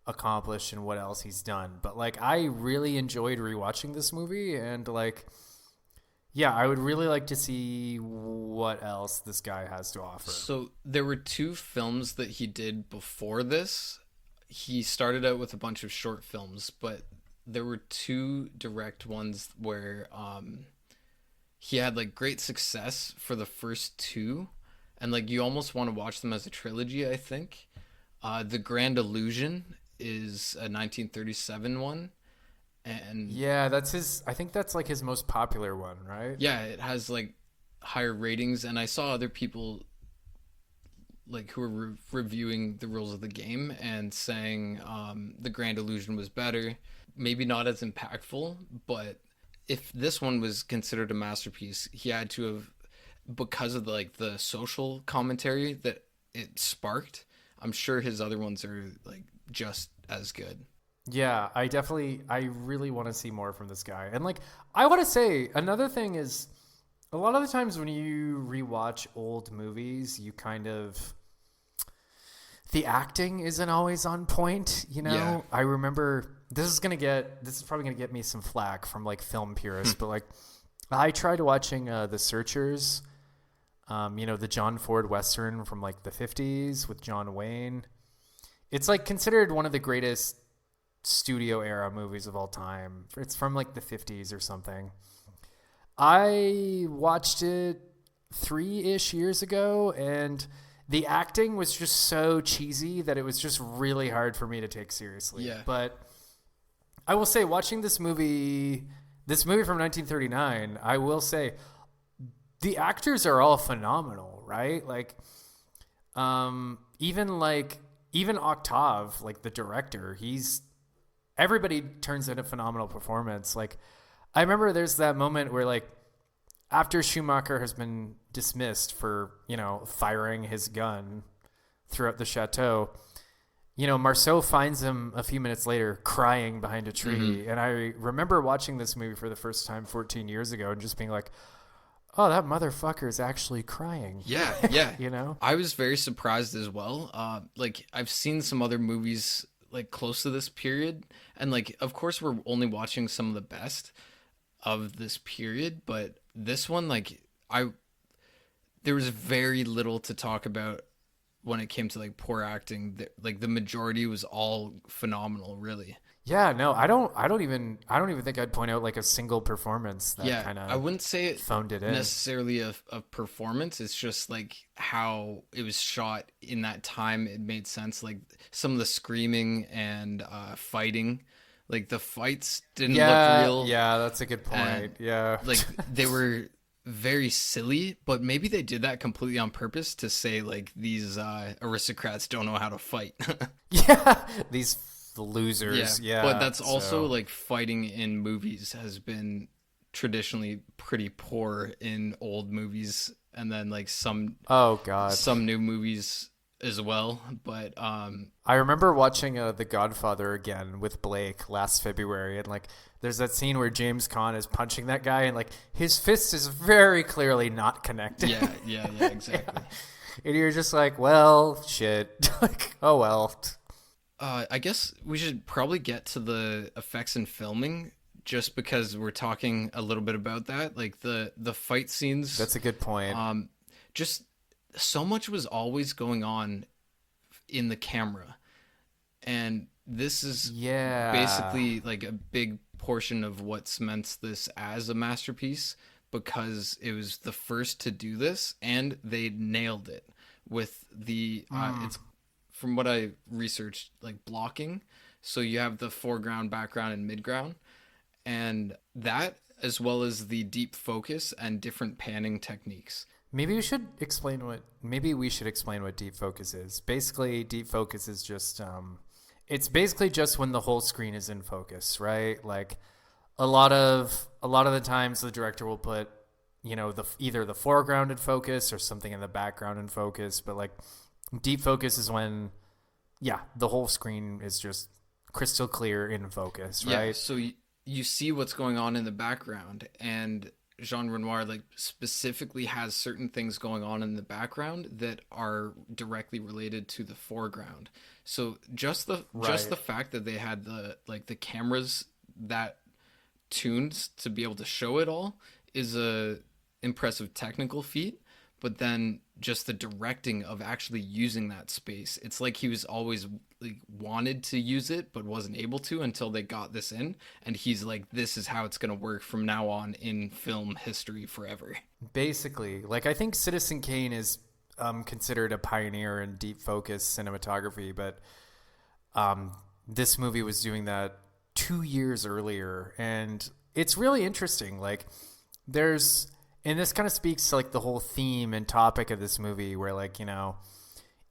accomplished and what else he's done. But like, I really enjoyed rewatching this movie, and like, yeah, I would really like to see what else this guy has to offer. So there were two films that he did before this. He started out with a bunch of short films, but there were two direct ones where he had like great success for the first two, and like you almost want to watch them as a trilogy, I think. The Grand Illusion is a 1937 one, and yeah, that's his. I think that's like his most popular one, right? yeah, it has like higher ratings, and I saw other people like who were reviewing the rules of the game and saying the Grand Illusion was better. Maybe not as impactful, but if this one was considered a masterpiece, he had to have, because of like the social commentary that it sparked. I'm sure his other ones are like just as good. Yeah, I really want to see more from this guy. And like, I want to say another thing is, a lot of the times when you rewatch old movies, you kind of, the acting isn't always on point, you know? Yeah. I remember, this is probably gonna get me some flack from like film purists, but like, I tried watching The Searchers, the John Ford Western from like the 50s with John Wayne. It's like considered one of the greatest studio era movies of all time. It's from like the 50s or something. I watched it 3-ish years ago, and the acting was just so cheesy that it was just really hard for me to take seriously. Yeah. But I will say, watching this movie from 1939, I will say the actors are all phenomenal, right? Like, even Octave, like the director, everybody turns in a phenomenal performance. Like, I remember there's that moment where like, after Schumacher has been dismissed for, firing his gun throughout the chateau, Marceau finds him a few minutes later crying behind a tree. Mm-hmm. And I remember watching this movie for the first time 14 years ago and just being like, oh, that motherfucker is actually crying. Yeah, yeah. I was very surprised as well. Like, I've seen some other movies like close to this period, and like, of course, we're only watching some of the best of this period, but this one, like, there was very little to talk about when it came to like poor acting. Like, the majority was all phenomenal, really. Yeah, no, I don't even think I'd point out like a single performance that kind of, I wouldn't say it phoned it in. Necessarily a performance. It's just like how it was shot in that time. It made sense. Like, some of the screaming and fighting, like the fights didn't look real. Yeah, that's a good point. And, yeah, like, they were very silly, but maybe they did that completely on purpose to say like, these aristocrats don't know how to fight. Yeah, these losers. Yeah, but that's also like, fighting in movies has been traditionally pretty poor in old movies, and then like some new movies as well. But I remember watching The Godfather again with Blake last February, and like, there's that scene where James Caan is punching that guy, and like, his fist is very clearly not connected. Yeah, exactly. Yeah. And you're just like, well, shit. Like, oh well. I guess we should probably get to the effects and filming just because we're talking a little bit about that, like the fight scenes. That's a good point. Just so much was always going on in the camera, and this is basically like a big portion of what cements this as a masterpiece, because it was the first to do this and they nailed it with the it's, from what I researched, like blocking. So you have the foreground, background, and midground, and that, as well as the deep focus and different panning techniques. Maybe we should explain what deep focus is. Basically, deep focus is just it's basically just when the whole screen is in focus, right? Like a lot of the times the director will put, you know, either the foreground in focus or something in the background in focus, but like deep focus is when the whole screen is just crystal clear in focus, right? Yeah, so you see what's going on in the background, and Jean Renior like specifically has certain things going on in the background that are directly related to the foreground. So just the fact that they had the cameras that tuned to be able to show it all is a impressive technical feat. But then just the directing of actually using that space, it's like he was always like wanted to use it but wasn't able to until they got this in, and he's like, this is how it's going to work from now on in film history forever. Basically, like I think Citizen Kane is considered a pioneer in deep focus cinematography, but this movie was doing that 2 years earlier, and it's really interesting. Like and this kind of speaks to like the whole theme and topic of this movie, where like, you know,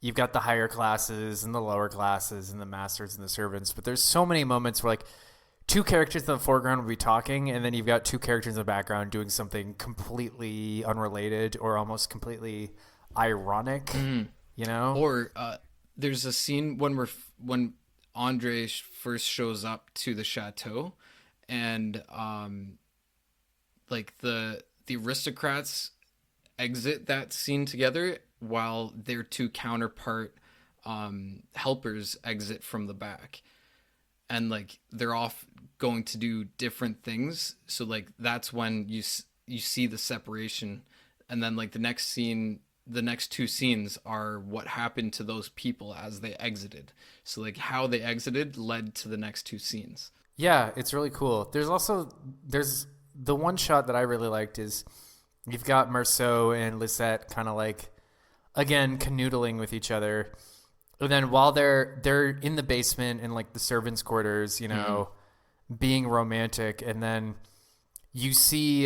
you've got the higher classes and the lower classes and the masters and the servants, but there's so many moments where like two characters in the foreground will be talking, and then you've got two characters in the background doing something completely unrelated or almost completely ironic, you know? Or there's a scene when Andre first shows up to the chateau, and like the aristocrats exit that scene together while their two counterpart helpers exit from the back, and like they're off going to do different things. So like that's when you see the separation, and then like the next two scenes are what happened to those people as they exited. So like how they exited led to the next two scenes. Yeah, it's really cool. There's the one shot that I really liked is you've got Marceau and Lisette kind of like, again, canoodling with each other. And then while they're in the basement in like the servants' quarters, you know, being romantic, and then you see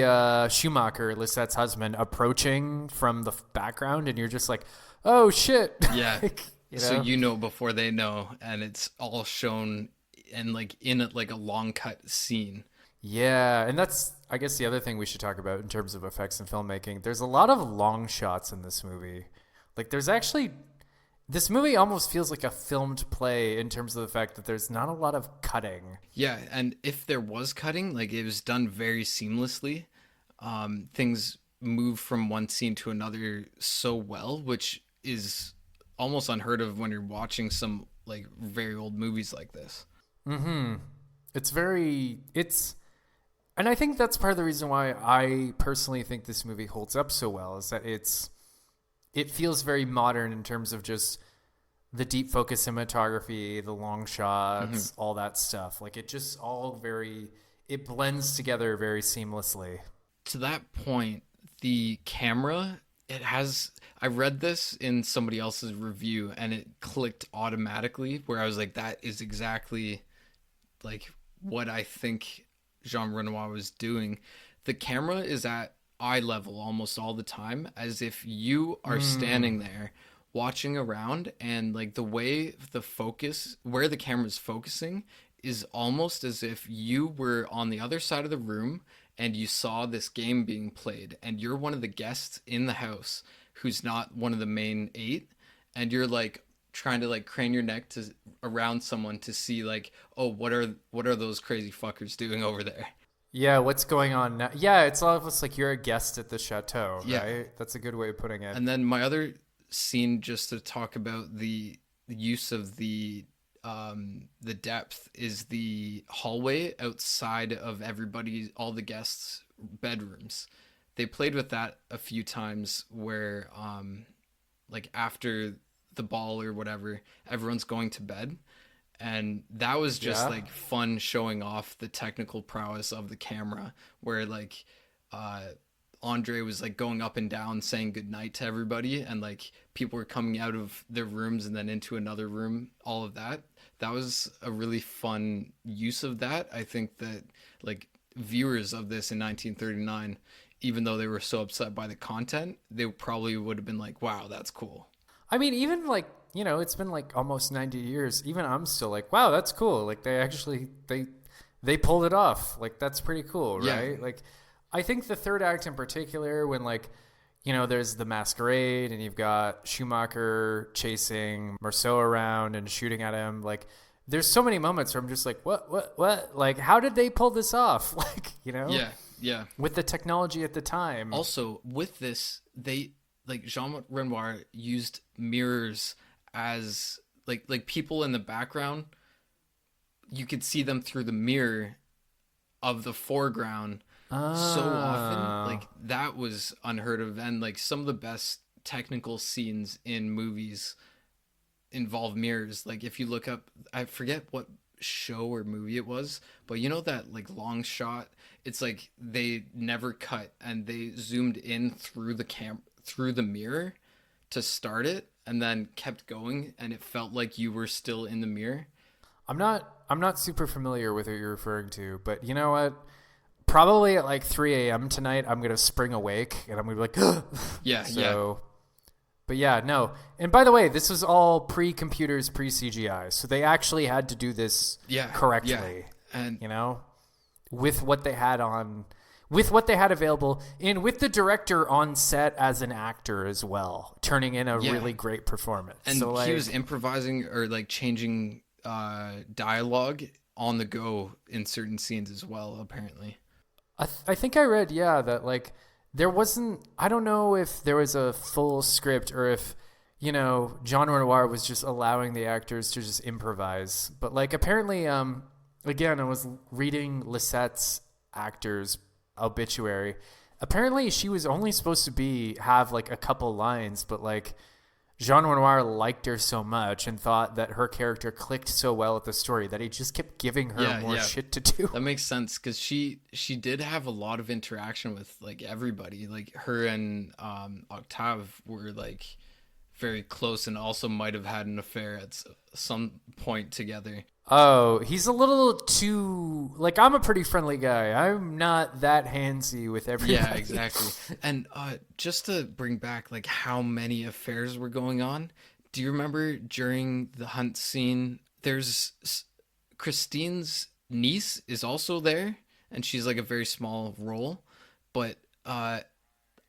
Schumacher, Lisette's husband, approaching from the background, and you're just like, oh shit. Yeah. Like, you know? So you know before they know, and it's all shown and like in a long cut scene. Yeah, and that's, I guess, the other thing we should talk about in terms of effects and filmmaking. There's a lot of long shots in this movie. Like, this movie almost feels like a filmed play in terms of the fact that there's not a lot of cutting. Yeah, and if there was cutting, like, it was done very seamlessly. Things move from one scene to another so well, which is almost unheard of when you're watching some, like, very old movies like this. Mm-hmm. And I think that's part of the reason why I personally think this movie holds up so well, is that it feels very modern in terms of just the deep focus cinematography, the long shots, all that stuff. Like it just it blends together very seamlessly. To that point, the camera, I read this in somebody else's review and it clicked automatically, where I was like, that is exactly like what I think Jean Renior was doing. The camera is at eye level almost all the time, as if you are standing there watching around, and like the way where the camera's focusing is almost as if you were on the other side of the room and you saw this game being played, and you're one of the guests in the house who's not one of the main 8, and you're like trying to like crane your neck around someone to see like, oh, what are those crazy fuckers doing over there? Yeah, what's going on now? Yeah, it's almost like you're a guest at the chateau, right? Yeah. That's a good way of putting it. And then my other scene, just to talk about the use of the the depth is the hallway outside of all the guests' bedrooms. They played with that a few times where like after the ball or whatever, everyone's going to bed. And that was just like fun, showing off the technical prowess of the camera, where like Andre was like going up and down saying goodnight to everybody, and like people were coming out of their rooms and then into another room, all of that. That was a really fun use of that. I think that like viewers of this in 1939, even though they were so upset by the content, they probably would have been like, wow, that's cool. I mean, even like, you know, it's been like almost 90 years. Even I'm still like, wow, that's cool. Like they pulled it off. Like that's pretty cool, right? Like I think the third act in particular, when like, you know, there's the masquerade and you've got Schumacher chasing Marceau around and shooting at him. Like there's so many moments where I'm just like, what? Like, how did they pull this off? Like, you know? Yeah. With the technology at the time. Also, with this, like Jean Renoir used mirrors as like people in the background. You could see them through the mirror of the foreground so often. Like that was unheard of, and like some of the best technical scenes in movies involve mirrors. Like if you look up, I forget what show or movie it was, but you know that like long shot, it's like they never cut and they zoomed in through the mirror to start it and then kept going, and it felt like you were still in the mirror. I'm not super familiar with what you're referring to, but you know what? Probably at like 3 a.m. tonight, I'm gonna spring awake and I'm gonna be like, yeah. But yeah, no. And by the way, this was all pre-computers, pre-CGI, so they actually had to do this correctly. And you know, with what they had available, and with the director on set as an actor as well, turning in a really great performance. And so, like, he was improvising or like changing dialogue on the go in certain scenes as well, apparently. I think I read, that like there wasn't, I don't know if there was a full script or if, you know, Jean Renoir was just allowing the actors to just improvise. But like apparently, again, I was reading Lissette's actor's obituary. Apparently she was only supposed to have like a couple lines, but like Jean Renoir liked her so much and thought that her character clicked so well with the story that he just kept giving her more shit to do. That makes sense, because she did have a lot of interaction with like everybody. Like her and Octave were like very close, and also might have had an affair at some point together. Oh, he's a little too, like, I'm a pretty friendly guy. I'm not that handsy with everybody. Yeah, exactly. And just to bring back like how many affairs were going on, do you remember during the hunt scene, there's Christine's niece is also there, and she's like a very small role, but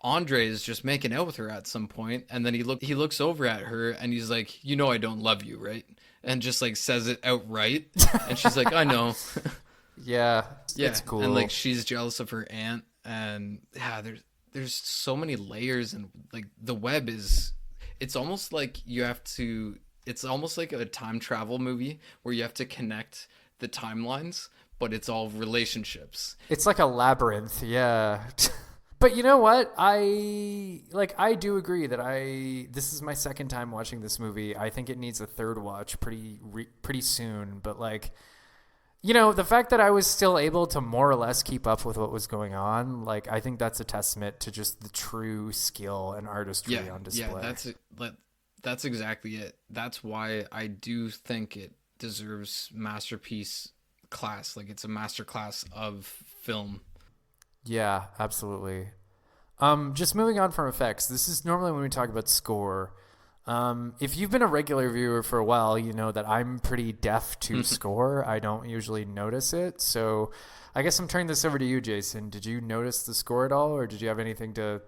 Andre is just making out with her at some point, and then he looks over at her and he's like, "You know I don't love you, right?" And just like says it outright, and she's like, "I know." Yeah, it's cool. And like she's jealous of her aunt, and there's so many layers, and like the web it's almost like it's almost like a time travel movie where you have to connect the timelines, but it's all relationships. It's like a labyrinth, yeah. But you know what? I do agree that this is my second time watching this movie. I think it needs a third watch pretty soon. But like, you know, the fact that I was still able to more or less keep up with what was going on, like, I think that's a testament to just the true skill and artistry on display. Yeah, that's exactly it. That's why I do think it deserves masterpiece class. Like, it's a master class of film. Yeah, absolutely. Just moving on from effects, this is normally when we talk about score. If you've been a regular viewer for a while, you know that I'm pretty deaf to score. I don't usually notice it. So I guess I'm turning this over to you, Jason. Did you notice the score at all, or did you have anything to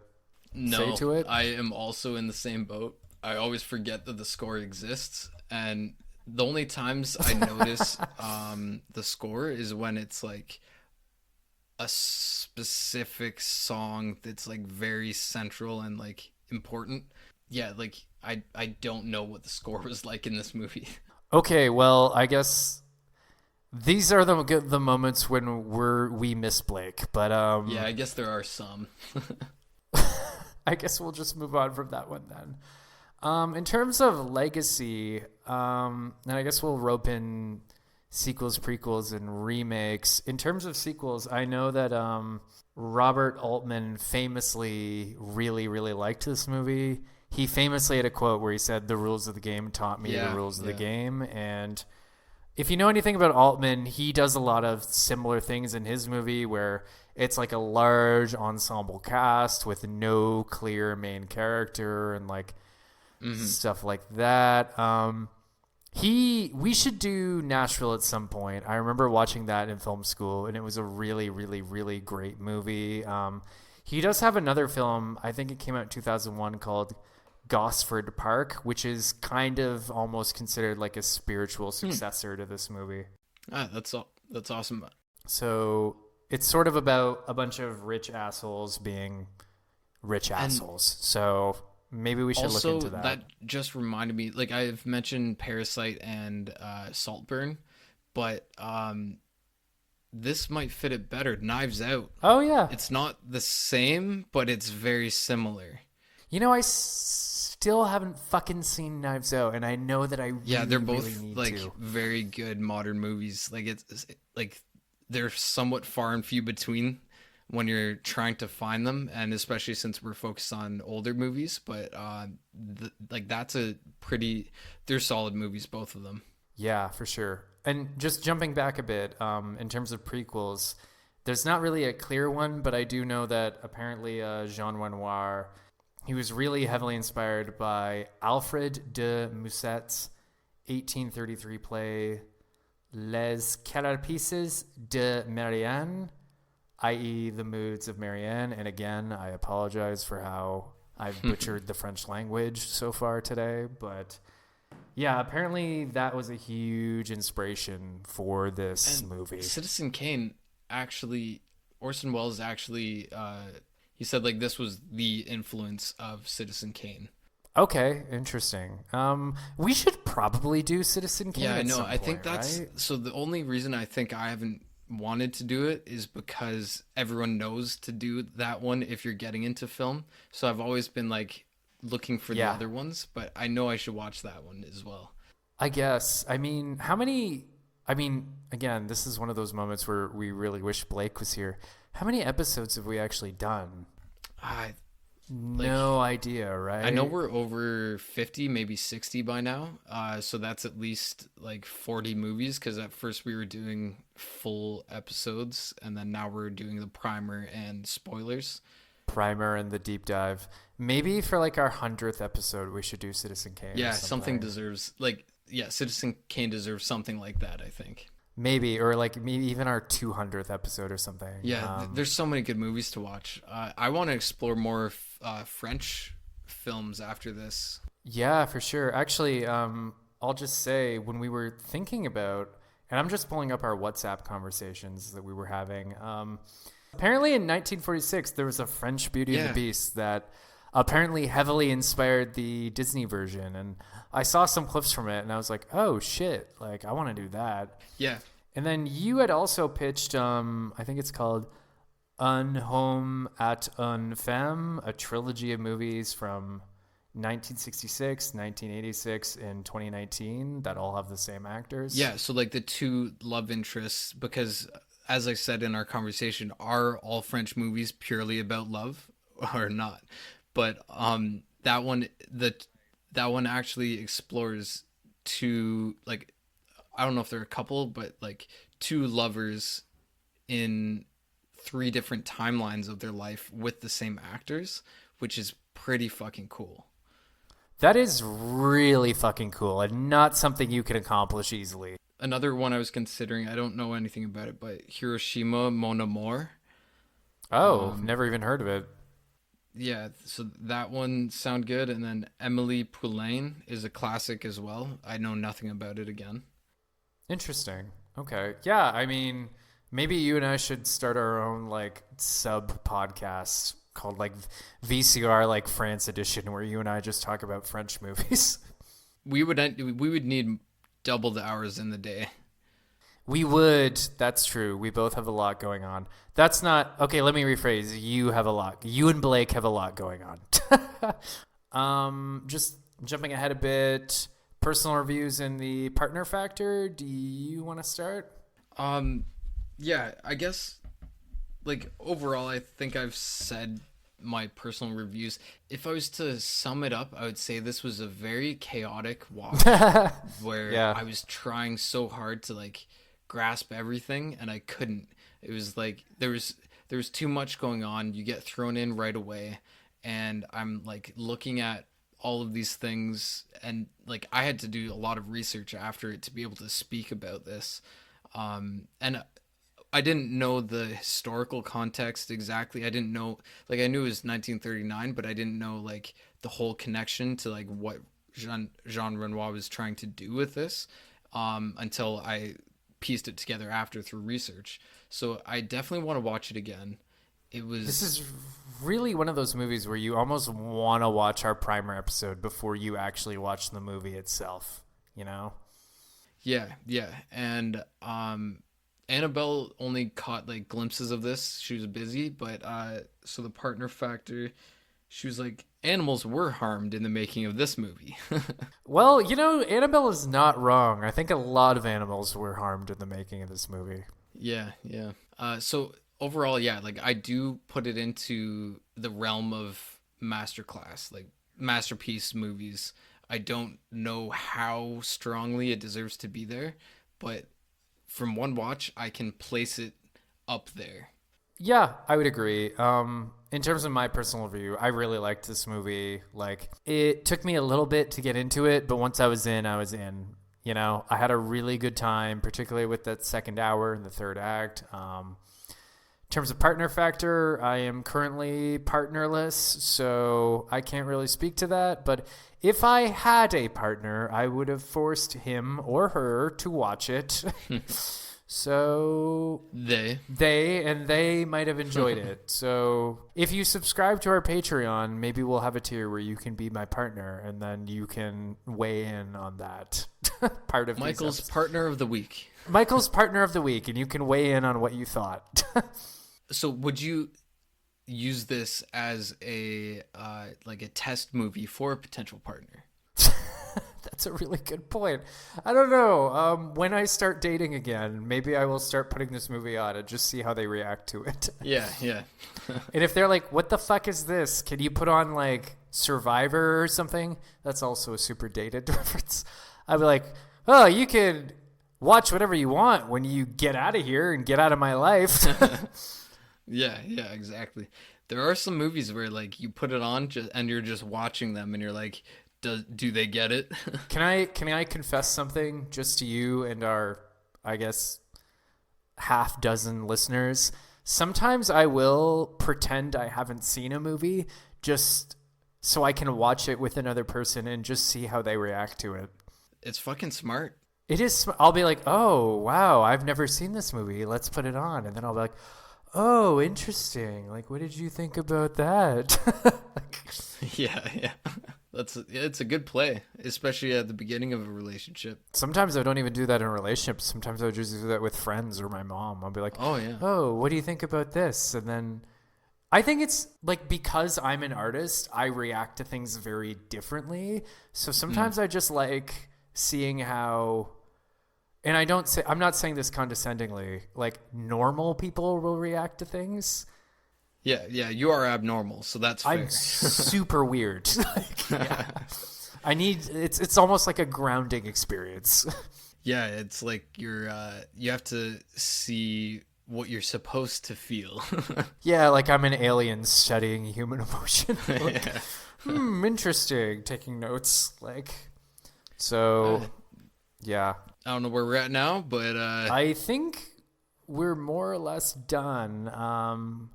say to it? I am also in the same boat. I always forget that the score exists, and the only times I notice the score is when it's like a specific song that's like very central and like important. Yeah, like I don't know what the score was like in this movie. Okay, well, I guess these are the moments when we miss Blake, but Yeah, I guess there are some. I guess we'll just move on from that one then. In terms of legacy, and I guess we'll rope in sequels, prequels, and remakes. In terms of sequels, I know that Robert Altman famously really, really liked this movie. He famously had a quote where he said, "The rules of the game taught me the rules of the game." And if you know anything about Altman, he does a lot of similar things in his movie where it's like a large ensemble cast with no clear main character and like stuff like that. We should do Nashville at some point. I remember watching that in film school, and it was a really, really, really great movie. He does have another film, I think it came out in 2001, called Gosford Park, which is kind of almost considered like a spiritual successor to this movie. That's awesome. So it's sort of about a bunch of rich assholes being rich assholes. So maybe we should look into that. That just reminded me, like I've mentioned Parasite and Saltburn, but this might fit it better. Knives Out. Oh, yeah. It's not the same, but it's very similar. You know, I still haven't fucking seen Knives Out, and I know that I they're both really need like to. very good modern movies. Like it's like they're somewhat far and few between when you're trying to find them, and especially since we're focused on older movies. But they're solid movies, both of them. Yeah, for sure. And just jumping back a bit, in terms of prequels, there's not really a clear one, but I do know that apparently Jean Renior, he was really heavily inspired by Alfred de Musset's 1833 play Les Carapaces de Marianne, i.e. The Moods of Marianne. And again, I apologize for how I've butchered the French language so far today, but yeah, apparently that was a huge inspiration for this movie. Citizen Kane, actually, Orson Welles actually, he said like this was the influence of Citizen Kane. Okay, interesting. We should probably do Citizen Kane. Yeah, at no, some I think point, that's right? so. The only reason I think I haven't wanted to do it is because everyone knows to do that one if you're getting into film. So I've always been like looking for the other ones, but I know I should watch that one as well. I guess. I mean, again, this is one of those moments where we really wish Blake was here. How many episodes have we actually done? No idea, right? I know we're over 50, maybe 60 by now. So that's at least like 40 movies, because at first we were doing full episodes, and then now we're doing the primer and spoilers. Primer and the deep dive. Maybe for like our 100th episode, we should do Citizen Kane. Yeah, something deserves Citizen Kane deserves something like that, I think. Maybe, or like maybe even our 200th episode or something. Yeah, there's so many good movies to watch. I want to explore more French films after this. Yeah, for sure. Actually, I'll just say when we were thinking about, and I'm just pulling up our WhatsApp conversations that we were having. Apparently in 1946, there was a French Beauty and the Beast that apparently heavily inspired the Disney version. And I saw some clips from it and I was like, oh shit, like I want to do that. Yeah. And then you had also pitched, I think it's called Un Homme at une Femme, a trilogy of movies from 1966, 1986, and 2019 that all have the same actors. Yeah, so like the two love interests, because as I said in our conversation, are all French movies purely about love or not? But that one actually explores two, like, I don't know if they're a couple, but like two lovers in 3 different timelines of their life with the same actors, which is pretty fucking cool. That is really fucking cool and not something you can accomplish easily. Another one I was considering, I don't know anything about it, but Hiroshima Mon Amour. Oh, never even heard of it. Yeah, so that one sound good. And then Emily Poulain is a classic as well. I know nothing about it again. Interesting. Okay. Yeah, I mean, maybe you and I should start our own like sub podcast called like VCR like France edition, where you and I just talk about French movies. We would need double the hours in the day. We would. That's true. We both have a lot going on. That's not okay. Let me rephrase. You have a lot. You and Blake have a lot going on. Just jumping ahead a bit. Personal reviews in the partner factor. Do you want to start? Yeah, I guess like overall, I think I've said my personal reviews. If I was to sum it up, I would say this was a very chaotic watch where Yeah. I was trying so hard to like grasp everything and I couldn't. It was like there was too much going on. You get thrown in right away, and I'm like looking at all of these things, and like I had to do a lot of research after it to be able to speak about this. And I didn't know the historical context exactly. I didn't know, like, I knew it was 1939, but I didn't know like the whole connection to like what Jean Renior was trying to do with this, until I pieced it together after through research. So I definitely want to watch it again. This is really one of those movies where you almost want to watch our primer episode before you actually watch the movie itself, you know? Yeah, yeah. And Annabelle only caught like glimpses of this. She was busy, but so the partner factor, she was like, animals were harmed in the making of this movie. Well, you know, Annabelle is not wrong. I think a lot of animals were harmed in the making of this movie. Yeah, yeah. So overall, yeah, like I do put it into the realm of masterclass, like masterpiece movies. I don't know how strongly it deserves to be there, but from one watch, I can place it up there. Yeah, I would agree. In terms of my personal review, I really liked this movie. Like, it took me a little bit to get into it, but once I was in, I was in. You know, I had a really good time, particularly with that second hour and the third act. In terms of partner factor, I am currently partnerless, so I can't really speak to that. But if I had a partner, I would have forced him or her to watch it. So they might have enjoyed it. So if you subscribe to our Patreon, maybe we'll have a tier where you can be my partner, and then you can weigh in on that part of Michael's partner of the week. Michael's partner of the week, and you can weigh in on what you thought. So would you use this as a like a test movie for a potential partner? That's a really good point. I don't know. When I start dating again, maybe I will start putting this movie on and just see how they react to it. Yeah, yeah. And if they're like, what the fuck is this? Can you put on like Survivor or something? That's also a super dated reference. I'd be like, oh, you can watch whatever you want when you get out of here and get out of my life. Yeah, yeah, exactly. There are some movies where like you put it on and you're just watching them and you're like, do they get it? Can I confess something just to you and our, I guess, half dozen listeners? Sometimes I will pretend I haven't seen a movie just so I can watch it with another person and just see how they react to it. It's fucking smart. It is. I'll be like, oh, wow, I've never seen this movie. Let's put it on. And then I'll be like, oh, interesting. Like, what did you think about that? Yeah, yeah. It's a good play, especially at the beginning of a relationship. Sometimes I don't even do that in relationships. Sometimes I just do that with friends or my mom. I'll be like, oh, yeah. Oh, what do you think about this? And then I think it's like, because I'm an artist, I react to things very differently. So sometimes I just like seeing how, and I'm not saying this condescendingly, like normal people will react to things. Yeah, yeah, you are abnormal, so that's fair. I'm super weird. Like, yeah. It's almost like a grounding experience. Yeah, it's like you have to see what you're supposed to feel. Yeah, like I'm an alien studying human emotion. Like, Yeah. Interesting. Taking notes, like, so, yeah. I don't know where we're at now, but I think we're more or less done.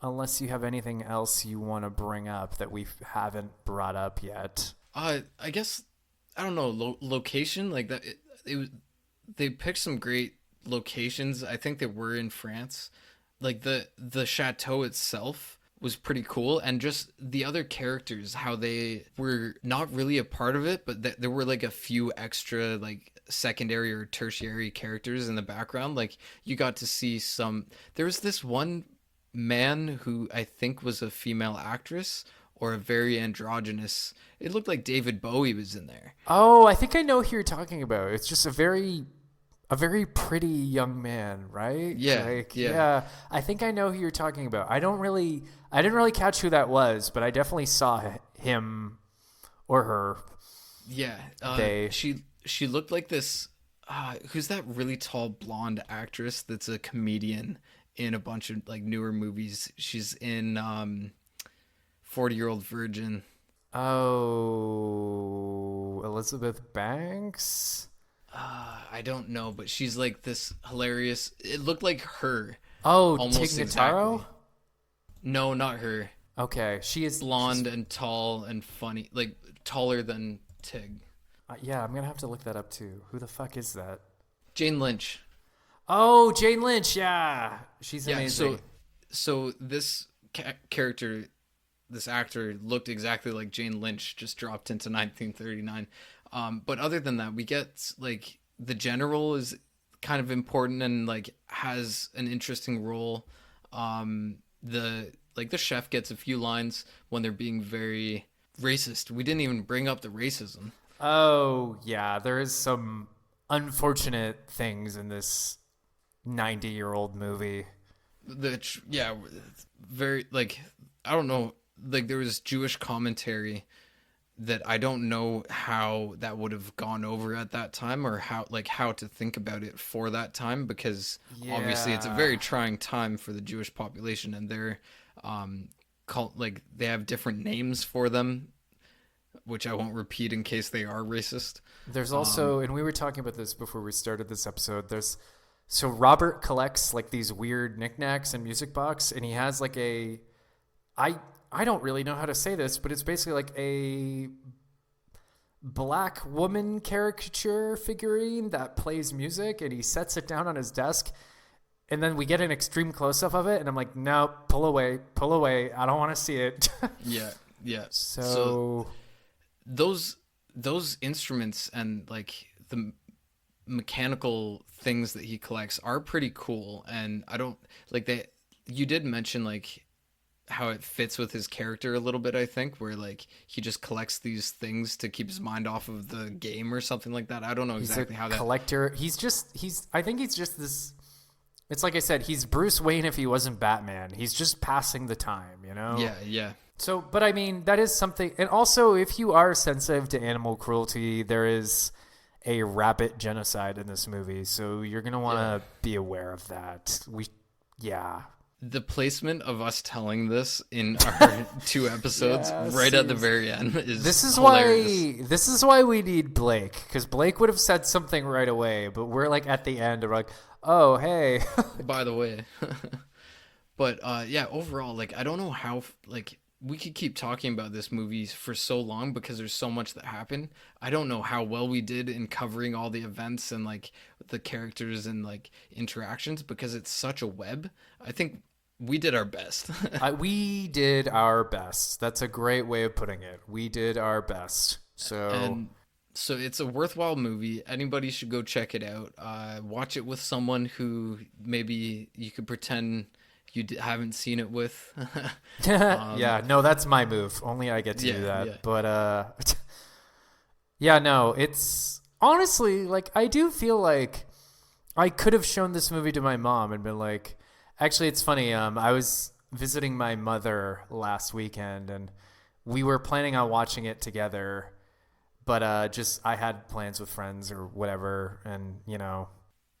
Unless you have anything else you want to bring up that we haven't brought up yet. I guess I don't know, location like that. They picked some great locations. I think they were in France. Like the chateau itself was pretty cool, and just the other characters, how they were not really a part of it, but there were like a few extra like secondary or tertiary characters in the background. Like you got to see some. There was this one man who I think was a female actress or a very androgynous. It looked like David Bowie was in there. Oh, I think I know who you're talking about. It's just a very pretty young man, right? Yeah, like, yeah. I think I know who you're talking about. I didn't really catch who that was, but I definitely saw him or her. Yeah, They. she looked like this. Who's that really tall blonde actress that's a comedian in a bunch of like newer movies? She's in 40-Year-Old Virgin. Oh, Elizabeth Banks. I don't know, but she's like this hilarious. It looked like her. Oh, almost Tig Notaro? exactly. No, not her. Okay, she's Blonde and tall and funny, like taller than Tig. Yeah, I'm gonna have to look that up too. Who the fuck is that? Jane Lynch. Oh, Jane Lynch. Yeah, she's amazing. So this character, this actor looked exactly like Jane Lynch, just dropped into 1939. But other than that, we get like the general is kind of important and like has an interesting role. The chef gets a few lines when they're being very racist. We didn't even bring up the racism. Oh, yeah, there is some unfortunate things in this 90-year-old movie. Very like I don't know. Like there was Jewish commentary that I don't know how that would have gone over at that time or how to think about it for that time, because obviously it's a very trying time for the Jewish population, and they're they have different names for them, which I won't repeat in case they are racist. There's also, and we were talking about this before we started this episode, so Robert collects like these weird knickknacks and music box, and he has like I don't really know how to say this, but it's basically like a black woman caricature figurine that plays music, and he sets it down on his desk, and then we get an extreme close-up of it, and I'm like, no, pull away, I don't want to see it. yeah. So those instruments and like the mechanical things that he collects are pretty cool, and I don't like that. You did mention like how it fits with his character a little bit, I think, where like he just collects these things to keep his mind off of the game or something like that. I don't know exactly how that collector. I think he's just this. It's like I said, he's Bruce Wayne if he wasn't Batman. He's just passing the time, you know? Yeah. So, but I mean, that is something. And also, if you are sensitive to animal cruelty, there is a rabbit genocide in this movie. So you're going to want to be aware of that. The placement of us telling this in our 2 episodes at the very end is hilarious. This is why we need Blake, because Blake would have said something right away, but we're like at the end and we're like, oh, hey. By the way. But overall, like I don't know how like we could keep talking about this movie for so long because there's so much that happened. I don't know how well we did in covering all the events and like the characters and like interactions, because it's such a web. I think we did our best. We did our best. That's a great way of putting it. We did our best. So it's a worthwhile movie. Anybody should go check it out. Watch it with someone who maybe you could pretend you haven't seen it with. No, that's my move. Only I get to do that. Yeah. But it's honestly like I do feel like I could have shown this movie to my mom and been like, actually, it's funny. I was visiting my mother last weekend, and we were planning on watching it together, but I had plans with friends or whatever, and you know.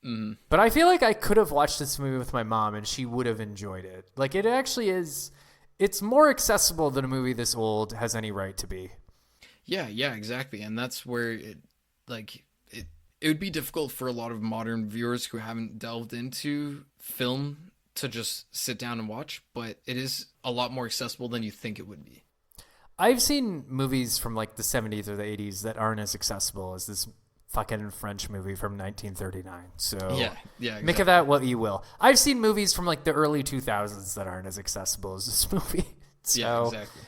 Mm. But I feel like I could have watched this movie with my mom, and she would have enjoyed it. Like it actually is. It's more accessible than a movie this old has any right to be. Yeah, exactly, and that's where it would be difficult for a lot of modern viewers who haven't delved into film to just sit down and watch, but it is a lot more accessible than you think it would be. I've seen movies from like the 70s or the 80s that aren't as accessible as this fucking French movie from 1939. So exactly. Make of that what you will. I've seen movies from like the early 2000s that aren't as accessible as this movie. So, yeah, exactly.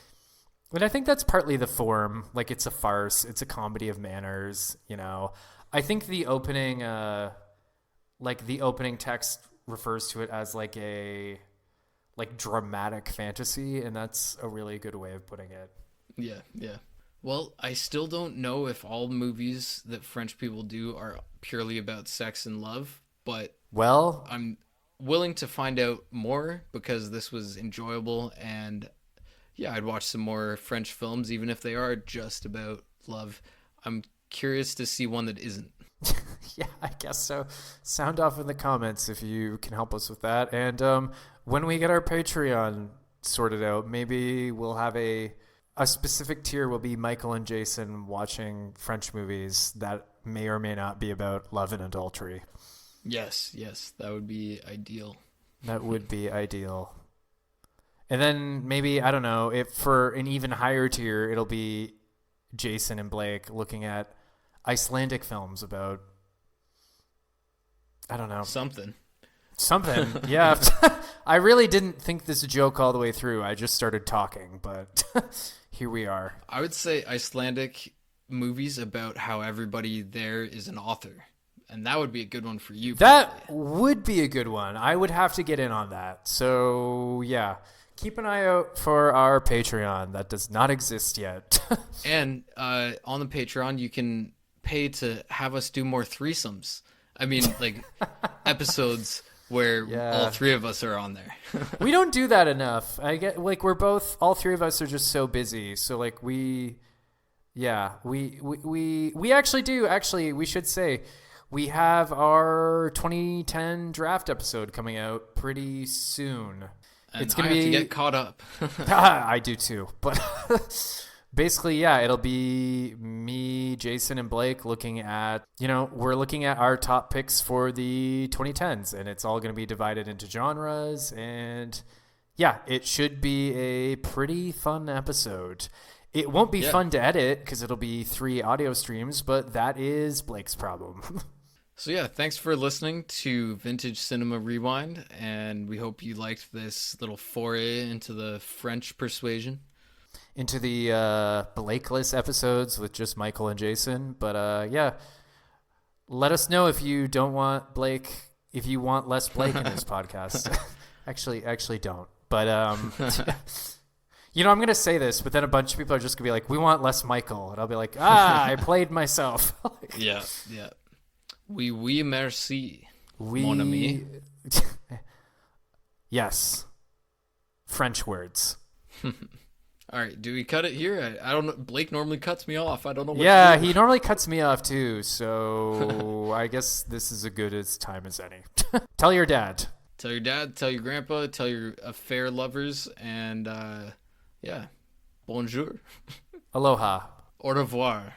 And I think that's partly the form. Like, it's a farce. It's a comedy of manners, you know. I think the opening, the opening text refers to it as like a dramatic fantasy, and that's a really good way of putting it. Yeah, yeah. Well, I still don't know if all movies that French people do are purely about sex and love, but Well, I'm willing to find out more because this was enjoyable, and yeah, I'd watch some more French films even if they are just about love. I'm curious to see one that isn't. yeah, I guess so. Sound off in the comments if you can help us with that. And when we get our Patreon sorted out, maybe we'll have a specific tier will be Michael and Jason watching French movies that may or may not be about love and adultery. Yes, yes, that would be ideal. That would be ideal. And then maybe, I don't know, if for an even higher tier, it'll be Jason and Blake looking at Icelandic films about, I don't know. Something, yeah. I really didn't think this joke all the way through. I just started talking, but here we are. I would say Icelandic movies about how everybody there is an author. And that would be a good one for you. That would be a good one. I would have to get in on that. So, yeah. Keep an eye out for our Patreon. That does not exist yet. And on the Patreon, you can pay to have us do more threesomes. I mean, like, episodes where all three of us are on there. We don't do that enough. I get, like, all three of us are just so busy. So, like, we actually do. Actually, we should say, we have our 2010 draft episode coming out pretty soon. And it's gonna be to get caught up. I do too. But basically, yeah, it'll be me, Jason, and Blake looking at, we're looking at our top picks for the 2010s, and it's all going to be divided into genres. And yeah, it should be a pretty fun episode. It won't be fun to edit because it'll be 3 audio streams, but that is Blake's problem. So yeah, thanks for listening to Vintage Cinema Rewind, and we hope you liked this little foray into the French persuasion. Into the Blakeless episodes with just Michael and Jason. But yeah, let us know if you don't want Blake, if you want less Blake in this podcast. Actually don't. But, I'm going to say this, but then a bunch of people are just going to be like, we want less Michael. And I'll be like, I played myself. Yeah. Oui, merci, mon ami. Yes. French words. All right, do we cut it here? I don't know. Blake normally cuts me off. I don't know what to do. He normally cuts me off too, so I guess this is as good as time as any. Tell your dad. Tell your dad, tell your grandpa, tell your affair lovers, and bonjour. Aloha. Au revoir.